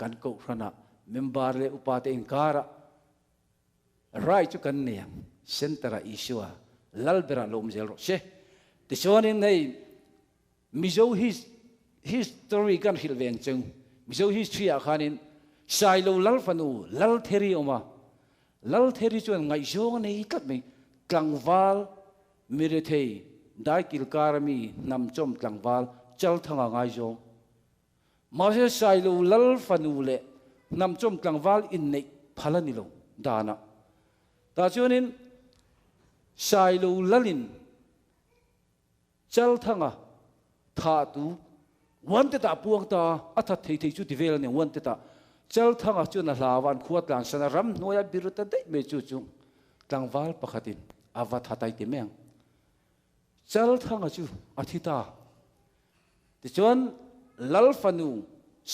Speaker 1: กันกุขณะเมมบาร์เลอุปาเตอิงการะไรจุกันเนียงเซนตระอิชัวลัลเบราลมเจลโรเชติชวนินในมิโซฮิสตอรีกันฮิลเวนจึงมิโซฮิสทรีอาคานินชายโลลัลฟานูลัลเทริออกมาลัลเทริจวนไงโจกันในกัดมีกลางวาลมิเรเทได้กิลการมีนำจมกลางวาลเจ้าทางง่ายจงมาเสียสายลูลัลฟันูเล่นำจมกลางวาลอินในพลันิโลดานะแต่ช่วงนี้สายลูลัลินเจ้าทางท่าตูวันเตตาปวงตาอัฐเทยจุดที่เวลเนี่ยวันเตตาเจ้าทางจวนลาวันขวดหลังสนารำนัวบิรุตเดไม่จุจุงกลางวาลปะขัดินอาวัตหัตไอติเมงเจ้าทางจูอาทิตาแต่จวนลัลฟานู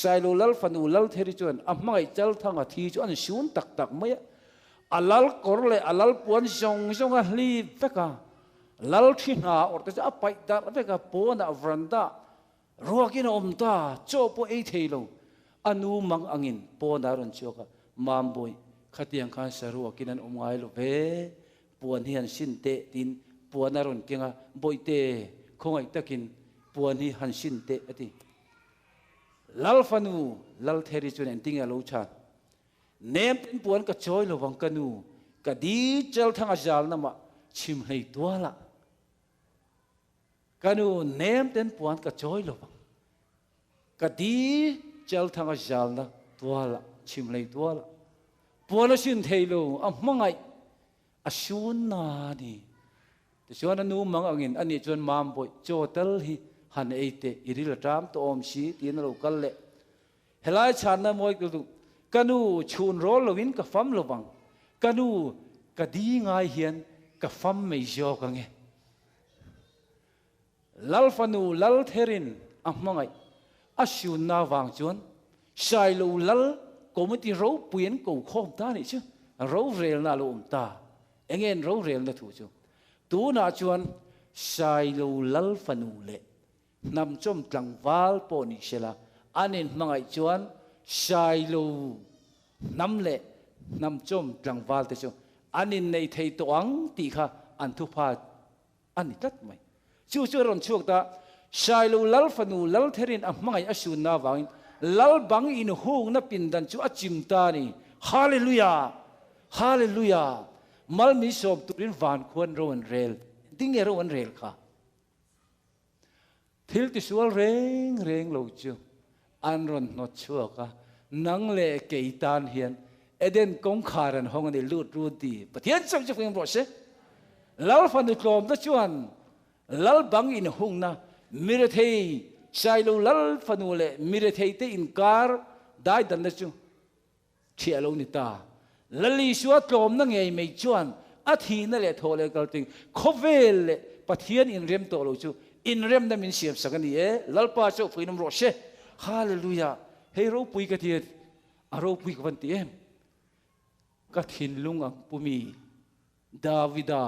Speaker 1: สายลูลัลฟานูลัลเทริจวนอ่ะไม่เจ้าทางอาทิจวนชูนตักไม่อัลลัลกอร์เลอัลลัลปวนจงอ่ะลีเฟกาลัลที่นาอดแต่จะไปดาร์เฟกาปวนอ่ะฟรันดารัวกินอมตาโจปเอเทโลอนุมังอังินปวนดารุนเชียวกะมามบอยขัดยังขันสรัวกินอมไงโลเวปวนเฮียนสินเตติน ปวนอารมณ์เกียงบ่อยเตะคงไอ้ตะกินปวนนี่หันสินเตะติลัลฟันูลัลเทริจวนเอนติงอาลูชาเนมเป็นปวนก็จอยระวังกันูก็ดีเจลทั้งอาจารย์นั่นมาชิมให้ตัวละกันูเนมเป็นปวนก็จอยระวังก็ดีเจลทั้งอาจารย์นั่นตัวละชิมให้ตัวละปวนสินเทโลมังไงอาชุนนานี่แต่ชวนนู้มังอันนี้ชวนมามบ่อยโจเตลฮีหันเอเตอิริลตรามตัวอมชีตีนเรากัลเล่เฮลัยชานะมวยกุกันูชูนโรลวินกับฟัมลบังกันูกดีง่ายเฮียนกับฟัมไม่จอกังเงลัลฟานูลัลเทรินมังไงอาชูนนาวังจวนชายลูลัลก็ไม่ที่เราเปลี่ยนกูข้อมตานี่ชื่อเราเรียลนาลูมตาเองเราเรียลนาถูกจู่ตัวน่าชวนชายลูลัลฟานูเล่นำจมกลางวาลปอนิเชลาอันนี้มังไอจวนชายลูนำเล่นำจมกลางวาลแต่จวนอันนี้ในไทยตัวอังตีค่ะอันทุพาอันนี้ตัดไหมจู่รอนช่วงตาชายลูลัลฟานูลัลเทรินมังไออสูนนาวังลัลบังอินหูนับปินดันจู่อจิมตานีฮาเลลูยาฮาเลลูยามัลมิสอบตุรินวานควรโรนเรลดิ้งโรนเรลค่ะทิลติสวลเร่งโลจูอันรอนนอชัวกะนังเล่เกยตานเฮียนเอเดนกงคารันห้องนี้ลูดรูดีปะเทียนสังจะฟังบอกเสลัลฟันดุกลมตะชวนลัลบังอินหงนะมิรเทย์ชายลูลัลฟันูเล่มิรเทย์เตอินการได้ดันนะจูเชียลูนิตาลัลิสวะกลมนั่งไงไม่ชวนอาทินั่นแหละโทรเลยกันติงโคเวลปะเทียนอินเรียมโตโลจูอินเรมนั้นมินเสียบสักนี่ลัลปาโชฟินมโรเชฮาเลลูยาเฮโรปุยกะเทียอารปุยกวันเตียมกะทินลุงอังปุมีดาวิดา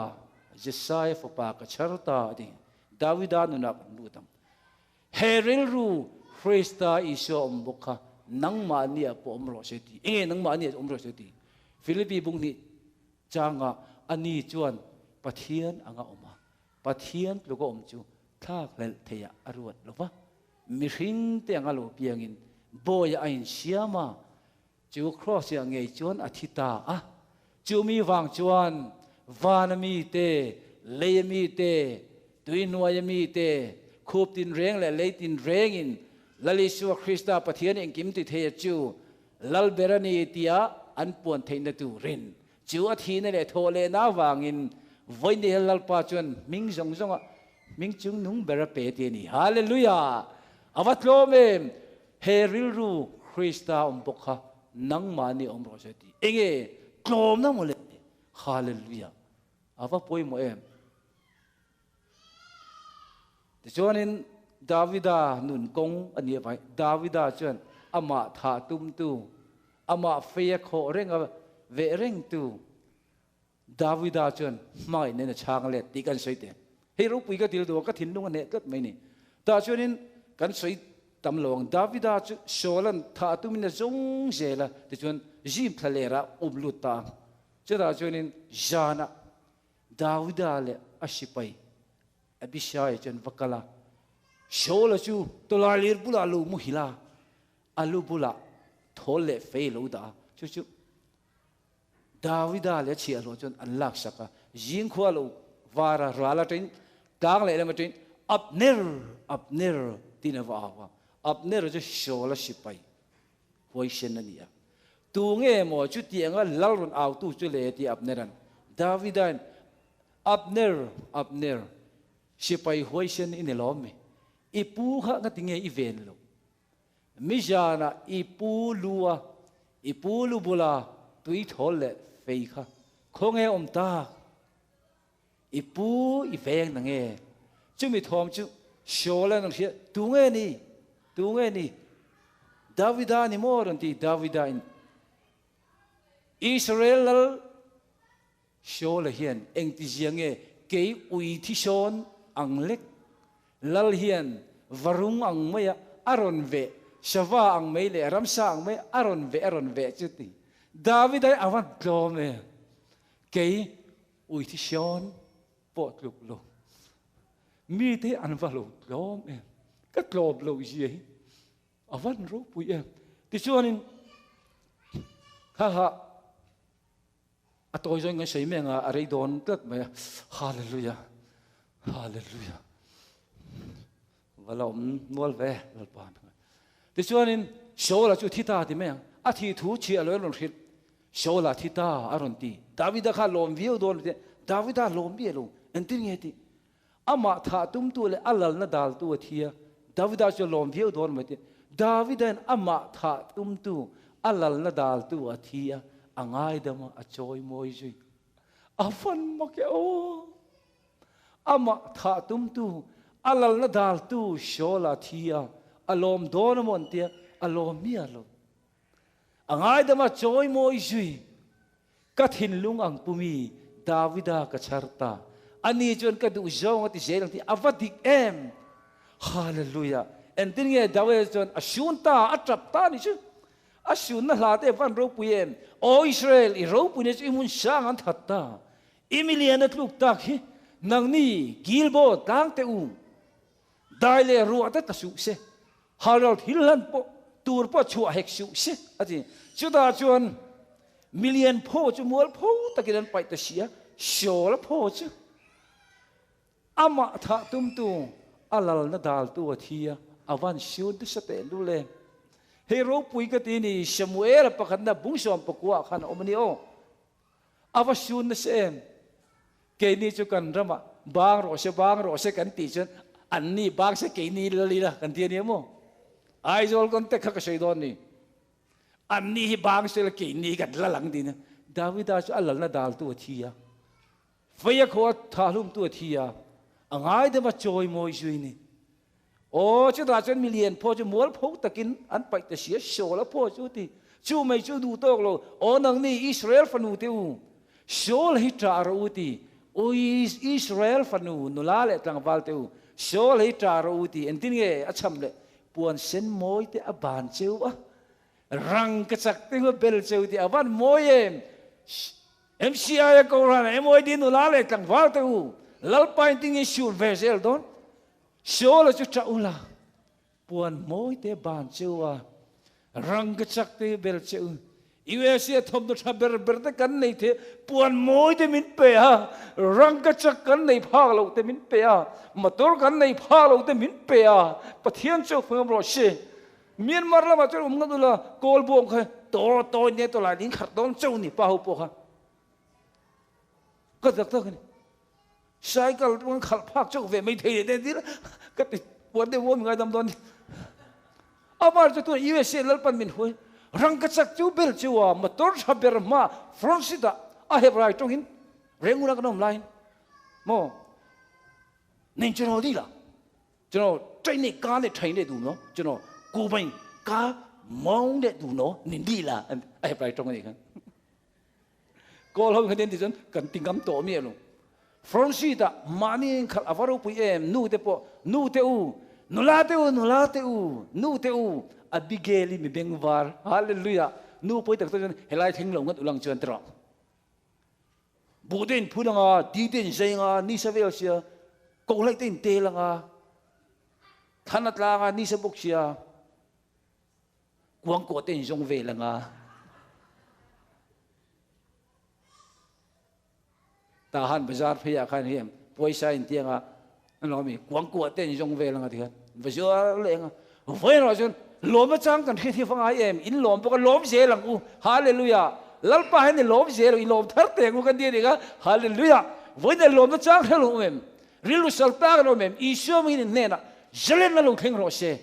Speaker 1: เจสายฟปากะชาร์ตาดิดาวิดานุนักนูตัมเฮเรลรูฟรีสตาอิโชอมบุกะนังมาเนียปอมโรเชตีนังมาเนียอมโรเชตีฟิลิปปีบุงนี่จางะอันนี้จวนปะเทียนอ่างออกมาปะเทียนลูกอมจูถ้าเลเทียอรวดหรือวะมิริงเตียงอโลเปียงินโบยอินเชียมาจูครอสยังไงจวนอธิตาจูมีวางจวนวานมีเตเลมีเตตุยนวยมีเตคูบตินเร่งและเลตินเร่งอินลลิสวคริสตาปะเทียนเองกิมติเทียจูลัลเบรนีเตียอันปวนเทนตูรินจูอธินั่นแหละโทเลนาวางอินวันเดียลัลปาจวนมิงจงมิงจุงนุ่งเบรเปตีนี่ฮาเลลูยาอาวัตโลเมมเฮริลรูคริสตาอมบกะนังมานีอมโรเจตีเองกลมนั่งหมดเลยฮาเลลูยาอาวัตป่วยโมเอมแต่ชวนินดาวิดานุนกงอันนี้ไปดาวิดาชวนอามาถาตุมตูอามาเฟียโคเร่งเวเร่งตูดาวิดาชวนไม่เนี่ยช่างเล็ดตีกันสวยเต็มเฮโรปุยก็ติลตัวก็ทิ้งลงกันเนี่ยก็ไม่นี่แต่ชวนินกันสวยตำลวงดาวิดาโชลันถาตุมินจงเจละแต่ชวนจิมทะเลระอุบลุตาเจ้าชวนินจานะดาวิดาเลอชิไปอภิชัยจนวักละโชลจูตัวลาลีร์บุลาลูมุฮิลาอาลูบุลาทอลเลเฟลลูดาจู่ดาวิดาเลเชียโรจนอันลักษกะยิงขวาลูวาระรัลตินกลางเลยมาตินอับเนอร์ตินวาวาอับเนอร์จะโชลชิไปหวยเชนนันเนี่ยตัวเงี้ยหมอจุดที่ยังลัลรุนเอาตู้จุเลที่อับเนรันดาวิดาอับเนอร์ชิไปหวยเชนอินเล้อมอีปูฮะก็ติงเงอีเวนลูมิจานะอีปูลูบุลาตุยทอลเลเฟยค่ะคงเงอมตาอีปูอีเวงนังเงจุมีทอมจุโชลนังเชียตัวเงนี่ดาวิดานี่มอรันตีดาวิดาอิสราเอลโชลเฮียนเองที่เจียงเงเกยอุยที่ชอนอังเล็กลัลเฮียนวารุงอังไม่อารอนเวชวาอังไม่เลรัมซาอังไม่อารอนเวจุดนี้ดาวิดาอวันโกลเมเกยอุยที่ชอน pot lục lo mi thế ăn vào lục lom em cắt lom lục gì ở văn rốt bụi em thì cho nên ha tôi rồi ngay say mình ở đây đón tất mà hallelujah hallelujah và lòng nuôi về là bạn thì cho nên số là chú thi ta thì mấy à thi thú chỉ ở lối lòng khít số là thi ta ở rồi thì Davida khá lom viêu đón thì Davida lom bia luôn anh tin nghe thì ama thà tum tu le alal na dal tu thia Davida cho lom viêu đón mà thì Davida ama thà tum tu alal na dal tu thia angai dama achoi moi jui afan ma ke o ama tha tum tu alal na dal tu shola thia alom don mon tia alom mi alo angai dama choi moi jui kathin lung ang pumi Davida ka charta ani chon ka du zong ati zelang ti avadik em hallelujah en tin nge dawe chon asunta atrap ta ni chu asun na late van ro puem o Israel I ro pu ne imun sang an thatta emilian at luk tak hi nang ni gilbo tang te u dai le ru at ta su se harold hilhan po tur po chua hek su se ati chuda chuan million po chu mol po takiran pai ta sia shol po chu ama tha tum tu alal na dal tu athia avan shud sa te lu le hero pui ka tini Samuel pakhat na bungsom pakwa khan omani o avasun na sem ke ni chu kan rama bang ro se kan ti chen anni bang se ke ni lila kan ti ni mo ai zol kon te kha ka sei don ni anni hi bang se ke ni kan la lang din Davida chu alal na dal tu thia faya kho thalum tu thia angai de ma choi moi jui ni ô chứ ta chân million po chứ muốn phúc ta kín ăn bạch ta xía số là po chú thì chú mày chú đủ tóc rồi ô nằng ni Israel phanu tiêu số là hít trả rồi thì ôi Israel phanu nô la lệ tăng val tiêu số là hít trả rồi thì anh tin nghe à chăm lệ buồn sen môi thì à bàn chiếu á răng cái sắc tiêu bel chiếu thì à bàn môi em xia câu ra em môi đi nô la lệ tăng val tiêu lal pain tin nghe sure vessel don số là chú trâu là buồn mối tế bàn chiêu à răng cái chắc tế bel chiêu USA thom đó cha ber ber tế cắn này thế buồn mối tế min pe à răng cái chắc cắn này phá lâu tế min pe à mà tôi cắn này phá lâu tế min pe à bắt thiên châu phương rồi xe Myanmar là mà chú ông nói là call buông khai tôi nhé tôi lại đến khát đón châu này phá hộp ha cái gì đó cái này sai cái con khát phá châu về mấy thầy để đi cái vấn đề vốn người đâm đòn à mà cho tôi USA lal pan min hui răng cái sắc chú bel chú à mà tôi sắp bер mà Francis đã I have right trong hin riêng người cái line mo nên cho nó đi là cho nó train này cá này train này đủ nó cho nó cố bình cá mong để đủ nó nên đi là I have right trong cái này kan cô lâu cái đến thì dân cần tình cảm tổ miệng luôn Francis đã mani khal avaro pui em nu te po nu te u nu la te u Abigail mi bengvar hallelujah nu poi tak ton helai thing long ngat ulang chuan tra budin phulanga di den zainga ni savel sia ko lai tin te langa thanat langa ni sabuk sia kuang ko ten jong ve langa ta han bazar phia khan hiam poisa in tianga nó mi quăng quật tên dùng về là ngài thiệt và giờ lệ ngài với nó chun lốm trắng cần khi phong ai em in lốm bốc lốm dễ lắm u hallelujah lal pa hay lốm dễ rồi lốm thắt tiền u cần đi đi cả hallelujah với này lốm trắng theo lốm em rilu salta lốm em isu mình nè nè zelen là lốm khen rồi xe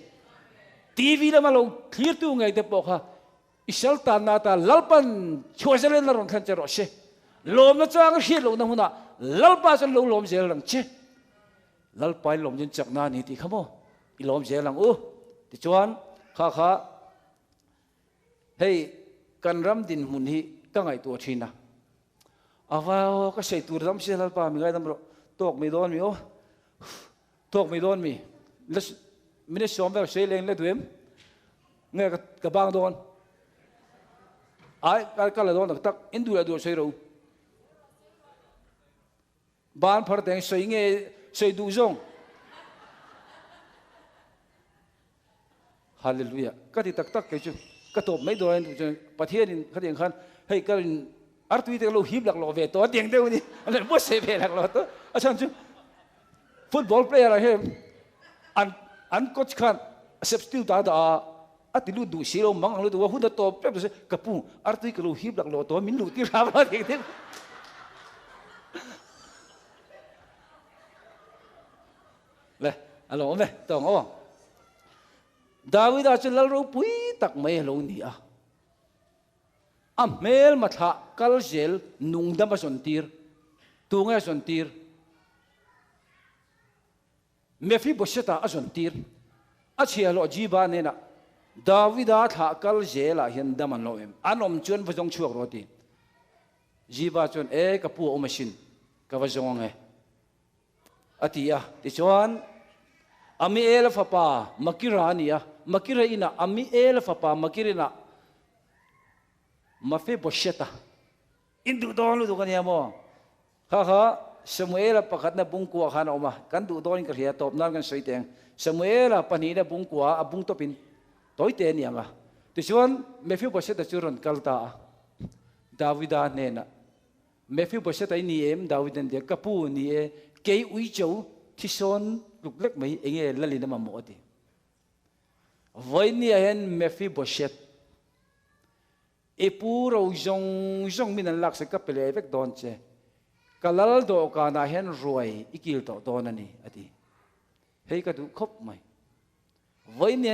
Speaker 1: TV là mà lốm clear tu ngay tập bốc ha isalta nata lal pan chua zelen là lốm khen rồi xe lốm trắng khi lốm nào na lal pa chân lốm dễ lắm chứ lal pai lom jin chak na ni ti khamo I lom je lang u ti chuan kha kha hei kan ram din mun hi ka ngai tu thina awa ka sei tur ram se lal pa mi ngai dam ro tok mi don mi o tok mi don mi les mine som ver sei leng le duem nge ka bang don ai ka la don tak indu la do sei ro ban phar teng soi nge soi du zong hallelujah ka ti tak tak ke chu ka top mai do en chu pathian in kha ding khan hei ka artui te lo hip lak lo ve to tiang deu ni ale bo se ve lak lo to achan chu football player he an coach khan substitute da atilu du silo mang lo du hu da to pe se kapu artui ke lo hip lak lo to min lu ti ra ba tiang deu le alo me tong o Davida chu lal ro pui tak mai lo ni a mel matha kal zel nung dam son tir tunga son tir mefi bosheta a son tir a chia lo jiba ne na Davida tha kal zela hian daman lo em anom chuan vajong chuak ro ti jiba chuan e ka pu o machine ka vajong nge atia ti chuan ami el fa pa makirania makira ina ami el fa pa makirina mafe bosheta indu don lu kan ya mo ha Samuel pakhat na bungkua khan oma kan du don ka ria top nan kan soiteng Samuel pani na bungkua abung topin toy te ni anga ti chuan mefi bosheta churon kalta Davida ne na mefi bosheta ni em Davidan de kapu ni e kei ui chou thison luklek mai enge lalina ma mo ti voini hen mefi boshet epuro jong min lak se ka pele vek don che kalal do ka na hen roi ikil to don ani ati hei ka du khop mai voini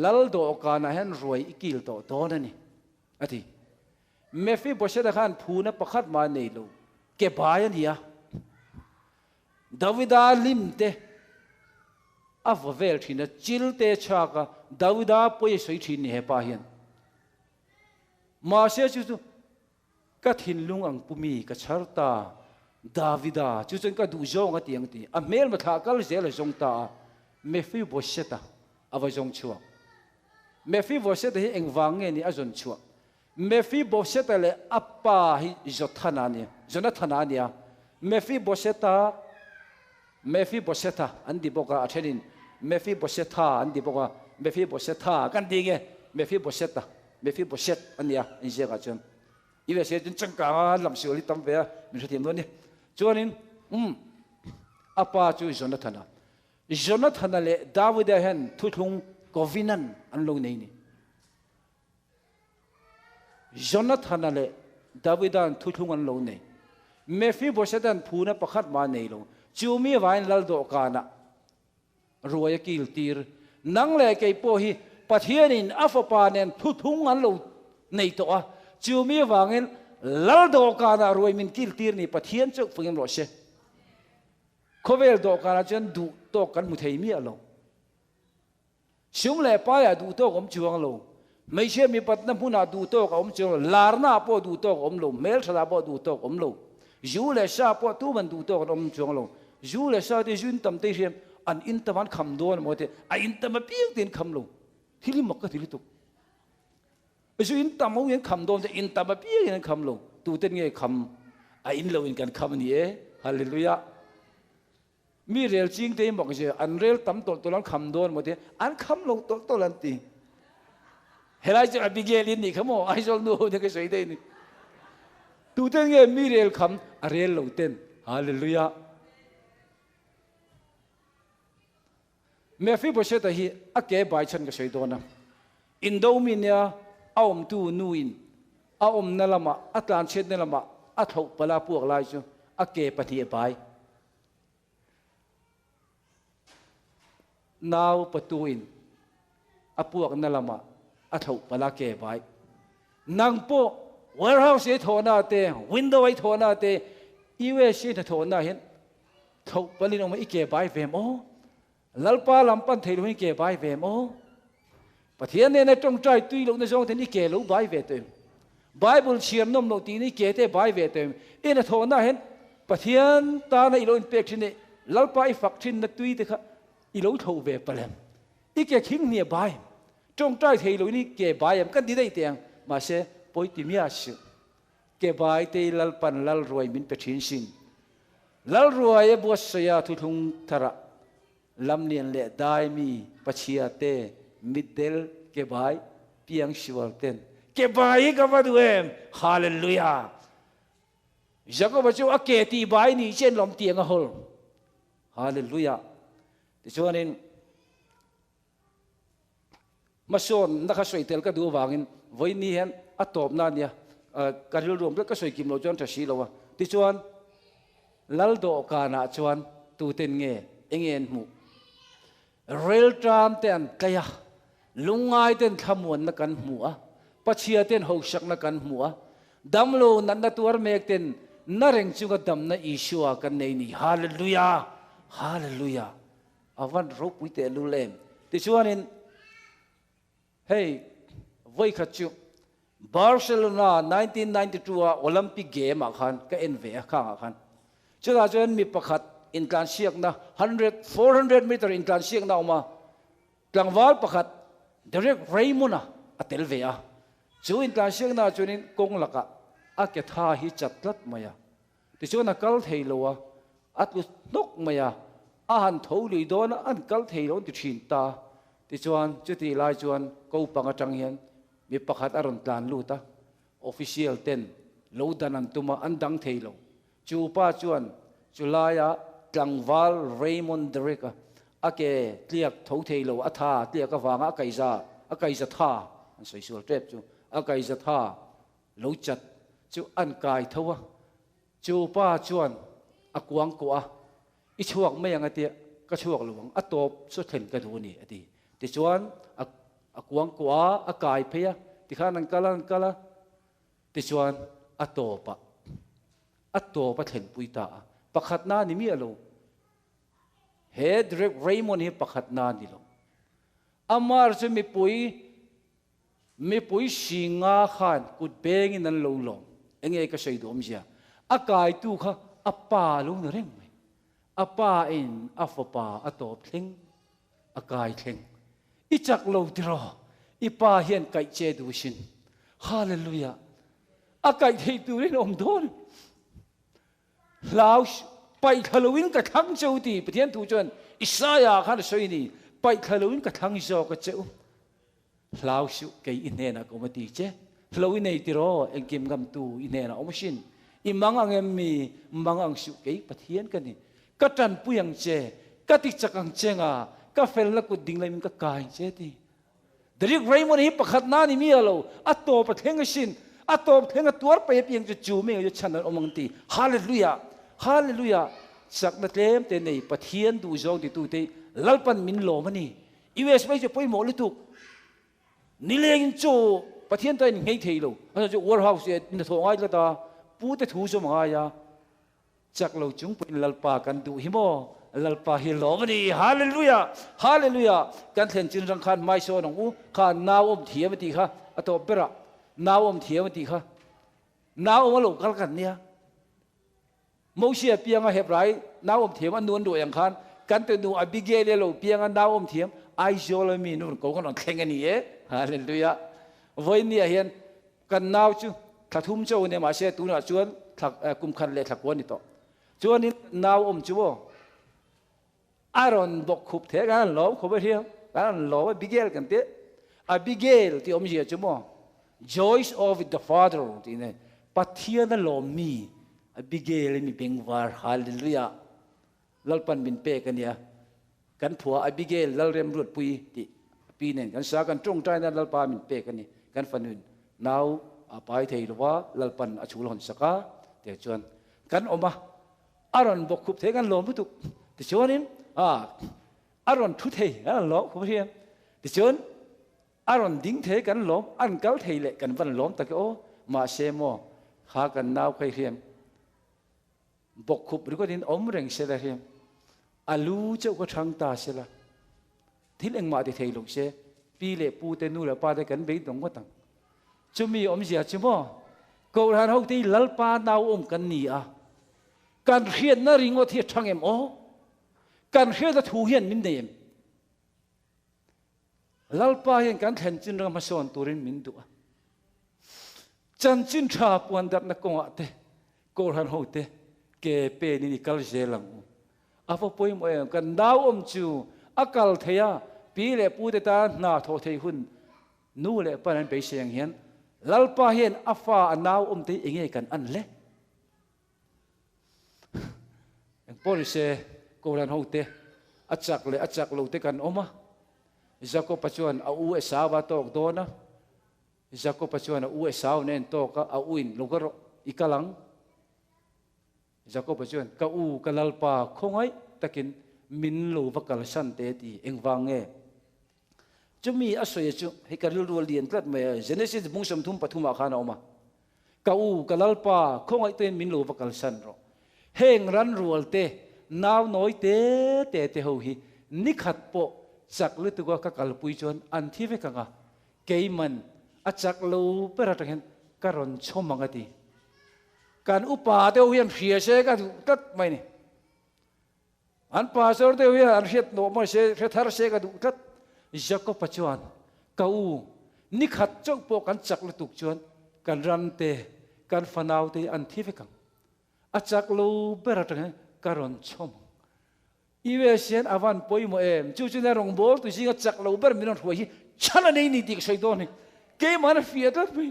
Speaker 1: lal do ka na hen roi ikil to don ani ati mefi boshet khan phuna pakhat ma nei lo ke bayan ya Davida limte avavel thina chilte chaka Davida poi soi thin ni he pa hian ma se chu ka thin lung ang pumi ka charta Davida chu chen ka du jong atiang ti a mel ma tha kal zel jong ta mefi bosheta ava jong chua mefi bosheta hi engwang nge ni azon chua mefi bosheta le appa hi jothana ni jonathana nia mefi bosheta andi boka athenin mefi bosheta andi boka mefi bosheta kan dinge mefi boshet ania inje ga chon iwe se jin changka lam sioli tam ve mi thim do ni chuanin apa chu jonathana le Davida hen thuthlung kovinan an lo nei ni jonathana le Davida thuthlung an lo nei mefi boshetan phuna pakhat ma nei lo chumi vain lal do kana ruaya kil tir nang le kei po hi pathianin afapa nen thuthung an lo nei to a chumi wangin lal do kana ruai min kil tir ni pathian chok phungem lo se khovel do kana chen du to kan mu thei mi alo sum le pa ya du to om chuang lo mai che mi pat na huna du to ka om chuang larna po du to om lo mel thada po du to om lo ju le sha po tu ban du to om chuang lo ju le sa de jun tam te hem an in taman kham don mo te a in tam piang tin kham lo thili mak ka thili tu ju in tam mo yen kham don te in tam piang yen kham lo tu ten nge kham a in lo in kan kham ni e hallelujah mi rel ching te mok je an rel tam to lan kham don mo te an kham lo to lan ti helai je abigel in ni khamo ai jol no de ke sei de ni tu ten nge mi rel kham a rel lo ten hallelujah mefi bosheta hi ake bai chan ka sei dona indominia aom tu nuin aom nalama atlan chet nalama athau pala puak lai chu ake pathi bai naw patuin apuak nalama athau pala ke bai nang po warehouse e thona te window e thona te iwe she thona hin thau palin ma ike bai vem o lalpa lampan thei lo ke bai ve mo pathian ne na tong trai tui lo na jong the ni ke lo bai ve te bible chiam nom no ti ni ke te bai ve te ina thona hen pathian ta na ilo in pek thine lalpa I fak thin na tui te kha ilo tho ve palem ike khing ni bai tong trai thei lo ni ke bai am kan di dei teng ma se poi ti mia su ke bai te lalpan lal roi min pe thin sin lal ruai bua saya thu thung thara lam nian le dai mi pachia te middel ke bai piang shiwal ten ke bai ka ba du em hallelujah jacob chu aketi bai ni chen lom tiang a hol hallelujah ti chuanin mason na kha soitel ka du wangin voi ni hen atop na nia karil rom ka soi kim lo chon tha si lo wa ti chuan lal do kana chuan tu ten nge engen mu rel tram ten kaya lungai ten thamuan na kan mu a pachia ten hosak na kan mu a damlo nan na tuar mek ten na reng chu ga dam na isua kan nei ni hallelujah hallelujah awan ro pui te lu lem ti chuanin hey voi khachu Barcelona 1992 Olympic game a khan ka enve kha khan chuda chuan mi pakhat in tlan siak na 400 meter in tlan siak na uma tlangwal pakhat direct raimuna atel ve a chu in tlan siak na chunin kong laka a ke tha hi chatlat maya ti chuan a kal theilowa atlu nok maya a han tholi don an kal theilon ti thin ta ti chuan chuti lai chuan ko panga tang hian mi pakhat aron tlan lu ta official ten lo danan tuma an dang theilo chu pa chuan chulaya tlangwal raymond dereka ake tliak tho theilo atha tliak ka wanga kaisa tha an soi sul trep chu akaisa tha lo chat chu an kai thowa chu pa chuan akwang ko a I chuak mai anga tia ka chuak luang atop so thlen ka du ni ati ti chuan akwang ko a kai phia ti khan an kala ti chuan atopa thlen puita pakhat na ni mi alo he direct raymond hi pakhat na ni lo amar chu mi pui singa khan kut beng in an lo lo enge ka sei dom sia akai tu kha apa lu na reng apa in afapa atop thling akai thling ichak lo tiro ipa hian kai che du shin hallelujah akai thei tu rin om don lao pai halloween ka thang chau ti pathian tu chuan isaya khan soi ni pai halloween ka thang zo ka cheu lao su kai inena ko mati che halloween nei tiro engkim gam tu inena om shin imang angem mi mangang su kai pathian ka ni ka tan puyang che ka ti chakang chenga ka fel la ku ding lai min ka kai che ti dari raymond hi pakhat na ni mi alo atop theng shin atop theng tuar pe piang chu me yo chanan omang ti hallelujah hallelujah sak na tlem te nei pathian du zong ti tu te lalpan min lo mani us mai je poi mo lu tu ni leng chu pathian ta ngei thei lo a chu warehouse in the thongai la ta pu te thu zo ma ya chak lo chung pin lalpa kan du hi mo lalpa hi lo mani hallelujah hallelujah kan thlen chin rang khan mai so nong u khan naw om thiam ti kha atop bera naw om thiam ti kha naw om lo kal kan nia Moses pianga hebrai naw om thiam an nun do yang khan kan te nu abigel lo pianga naw om thiam ai zolo mi nu ko kan thleng ani e hallelujah voi ni hian kan naw chu thathum chau ne ma se tu na chuan thak kum khan le thak woni to chuan in naw om chu aron bok khup the gan lo khob hiam gan lo abigel kan te abigel ti om ji chu mo joys of the father ti ne pathian lo mi abigel mi bengwar hallelujah lalpan min pe kan ya kan phua abigel lalrem rut pui ti pi nen kan sa kan trong tai na lalpa min pe kan ni kan fanun now apai thei lo wa lalpan achul hon saka te chuan kan oma aron bok khup the kan lo mu tu ti chuanin aron thu thei an lo khu hiam ti chuan aron ding the kan lo an kal thei le kan van lom ta ko ma se mo kha kan naw khai hiam bok khup ri ko din om reng se la hiam alu chau ko thang ta se la thil eng ma ti thei lo se pi le pu te nu la pa te kan be dong ko tang chumi om zia chumo ko ran ho ti lal pa naw om kan ni a kan rian na ringo thi thang em o kan hria da thu hian min dem lalpa hian kan thlen chin rang ma son turin min du chan chin tha puan dat na ko ate ko han ho te เกเปนี่กัลเจลังอาฟปอยมเอกันดาวจูอากัลเทียปีเล่ปูเตตานาโทเทหุนนู่เล่ปนันไปเสียงเห็นลัลปาเห็นอาฟ้าดาวตีเองกันอันเล่ปอลิเซโกรันฮูเตอาจักโลเตกันอมาจะก็ปัจจุบันเอาอุเอสาวาตอกโดนะจะก็ปัจจุบันเอาอุเอสาวเน้นตอกเอาอุนลูกรอีกลังจะก็ปัจจุบันก็อูกัลลปาคงไอ้ตะกินมินลูวักกัลสันเตตีเองวางเงจะมีอาศัยจุให้การรู้เรียนกลัดมาเจเนซิสบุ้งสมทุมปฐุมอาคารออกมาก็อูกัลลปาคงไอ้เตมินลูวักกัลสันรอเฮงรันรัวเตนาวน้อยเตหูฮีนิขัดโปจักลุตุกะกัลปุยจวนอันที่เวกังะเกยมันอาจักลูเปรัตเห็นการอนชมมังกตีการอุปาเตวิอันเสียเสกันกัดไม่เนี่ยอันปาเสอเตวิอันเสียโนมาเสทาร์เสกันกัดจักก็ปัจจุบันกูนิขัดเจ้าโปกันจักลุตุกจวนการรันเตการฟันเอาเตอันที่เวกังอาจักลูเปรัตเห็นการอนชมอีเวเซียนอาวันปอยโมเอมจู่ๆในโรงบอลตัวจริงจักรเราเบอร์มินอนหัวฮีฉันนี่ดีกว่าใช่ตัวนี่เกมมันฟีดแบบนี้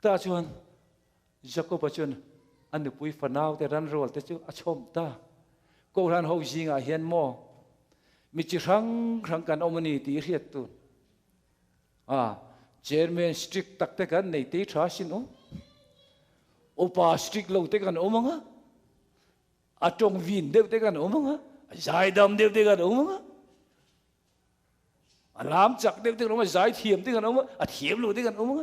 Speaker 1: ตาชวนจักรปัจจุบันอันนี้ปุยฟันเอาแต่รันรัวแต่จู่อาชมตาโกรันเขาจริงอาเฮียนโมมีจิรังกันอมนีตีเรียดตุนเจอร์แมนสตริกตักเตกันในตีทราชินโอปาสตริกเราเตกันโอมังะอาจงวินเด็กเด็กันโอ้มั้งฮะใจดำเด็กเด็กันโอ้มั้งฮะลามจักเด็กเด็กเรามาใจเทียมเด็กันโอ้มั้งเทียมเราเด็กันโอ้มั้งฮ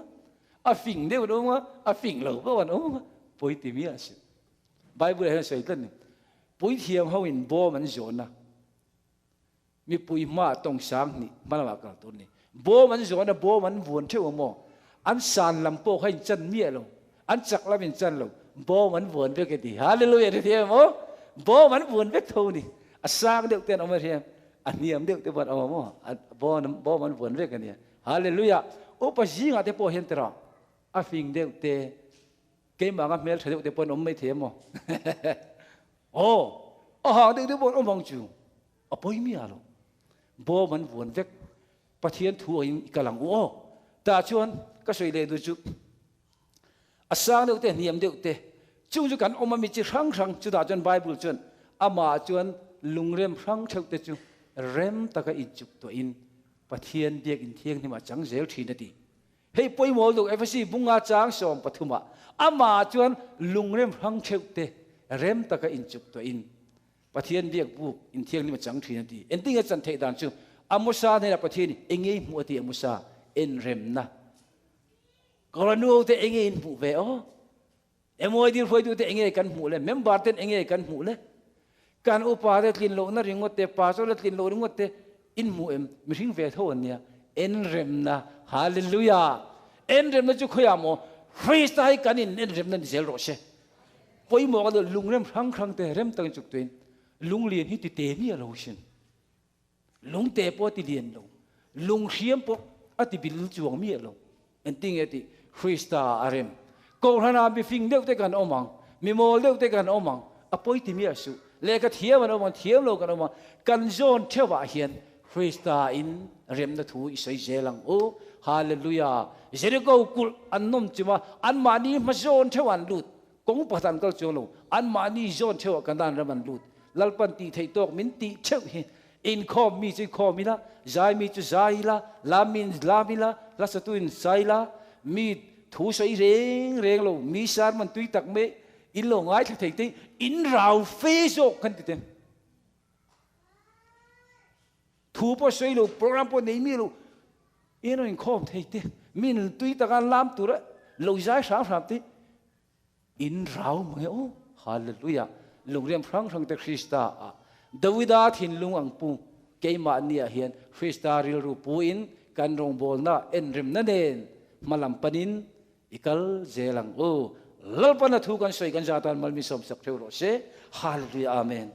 Speaker 1: ะฟิงเด็กโอ้มั้งฮะฟิงเราเพราะว่าโอ้มั้งฮะปุยตีมีอะไรสิไบเบิลให้ใส่กันนี่ปุยเทียมเขาอินบ่มันโจนะมีปุยมาตรงสังนี่มันว่ากันตัวนี้บ่มันโจนะบ่มันวนเท่าโมอันสานลำโพให้จันเมียเราอันจักละเป็นจันเราบ่มันวนเวกดีฮาเลลูยาเทียมโอ้บ่มันวนเวกเท่านี้อาสางเด็กเต้นออกมาเทียมอันนี้เด็กเต้นออกมาบ่มันวนเวกเนี่ยฮาเลลูยาโอ้ปัจจิงอาเตโปเห็นตระอาฟิงเด็กเตเกมบางเมลเด็กเตปนอมไม่เทียมโอ้หางเด็กปนอมมองจูอ่ะปอยมีอะไรบ่มันวนเวกปะเทียนทั่วอีกหลังโอ้ตาชวนก็สวยเลยดูจุอาสางเด็กเตนิยมเด็กเตจู่ๆกันอมมีจิรังจุดาจนไบเบิลจนอามาจวนลุงเรียมรังเท่าเตจูเริ่มตะกอินจุกตัวอินปะเทียนเบียกอินเทียงนี่มาจังเซลทีนาทีเฮ้ยป่วยหมอลูกเอฟซีบุงอาจางสอมปฐุมะอามาจวนลุงเรียมรังเท่าเตเริ่มตะกอินจุกตัวอินปะเทียนเบียกบุกอินเทียงนี่มาจังทีนาทีเอ็นติ้งจันเทดานจูอามุสาในปะเทียนเองมัวตีอามุสาเอ็นเริ่มนะกรณีเตเองบุเวอมวยดีรวยดูเตเองกันหูเลยเมมบาร์เตเองกันหูเลยการอุปาเตลินโลนริงวเตปาโซเลลินโลริงวเตอินมูมิริงเวทโอนเนี่ยเอ็นเรมนะฮาเลลูยาเอ็นเรมนะจุขยามโอฟรีสไตล์กันอินเอ็นเรมนั่นเซลโรเชพอยมองกันลุงเรมครั้งเตเรมตั้งจุกตัวเองลุงเรียนฮิติเตมีอะไรชินลุงเตปอติเรียนลุงเขียมปอติบิลจวงมีอะไรเอ็นติ้งเอติฟรีสไตล์อาร์เรมโกรธนาบิฟิงเด็กเตกันอมังมีโมเด็กเตกันอมังอภัยที่มีอาสุเลกเทียมันอมังเทียมโลกันอมังกันโจนเทวะเฮียนฟรีสตาอินเรียมนัทูอิสัยเจลังโอฮาเลลูยาเจริโกกุลอันนมจิมาอันมานีมาโจนเทวันลุดกงปะทันกัลโจโลอันมานีโจนเทวกันดานระมันลุดลัลปันตีไทยตอกมินตีเทวเฮอินคอมมีจุคอมิละใจมีจุใจละลามินลามิละลาสตุอินไซละมีทูใส่เร่งโลมีสารมันตุยตักเมอินโลง่ายที่ไทยอินราวเฟซอกกันติเต็มทูพอใส่โลโปรแกรมพอในมีโลเอ็นอินคอมไทยเต็มมินตุยตักอันลามตัวละโลใจสามติอินราวมั้งโอ้ฮาเลลูยาลุงเรียมพรังเตคริสตาดาวิดาทินลุงอังปูเกมาเนียเฮียนคริสตาริลรูปูอินกันรองบอลน่ะเอ็นริมนั่นเองมาลำปนินikal zelang o lalpana thu kan soi kan jatan mal mi som sak theu ro se hallelujah amen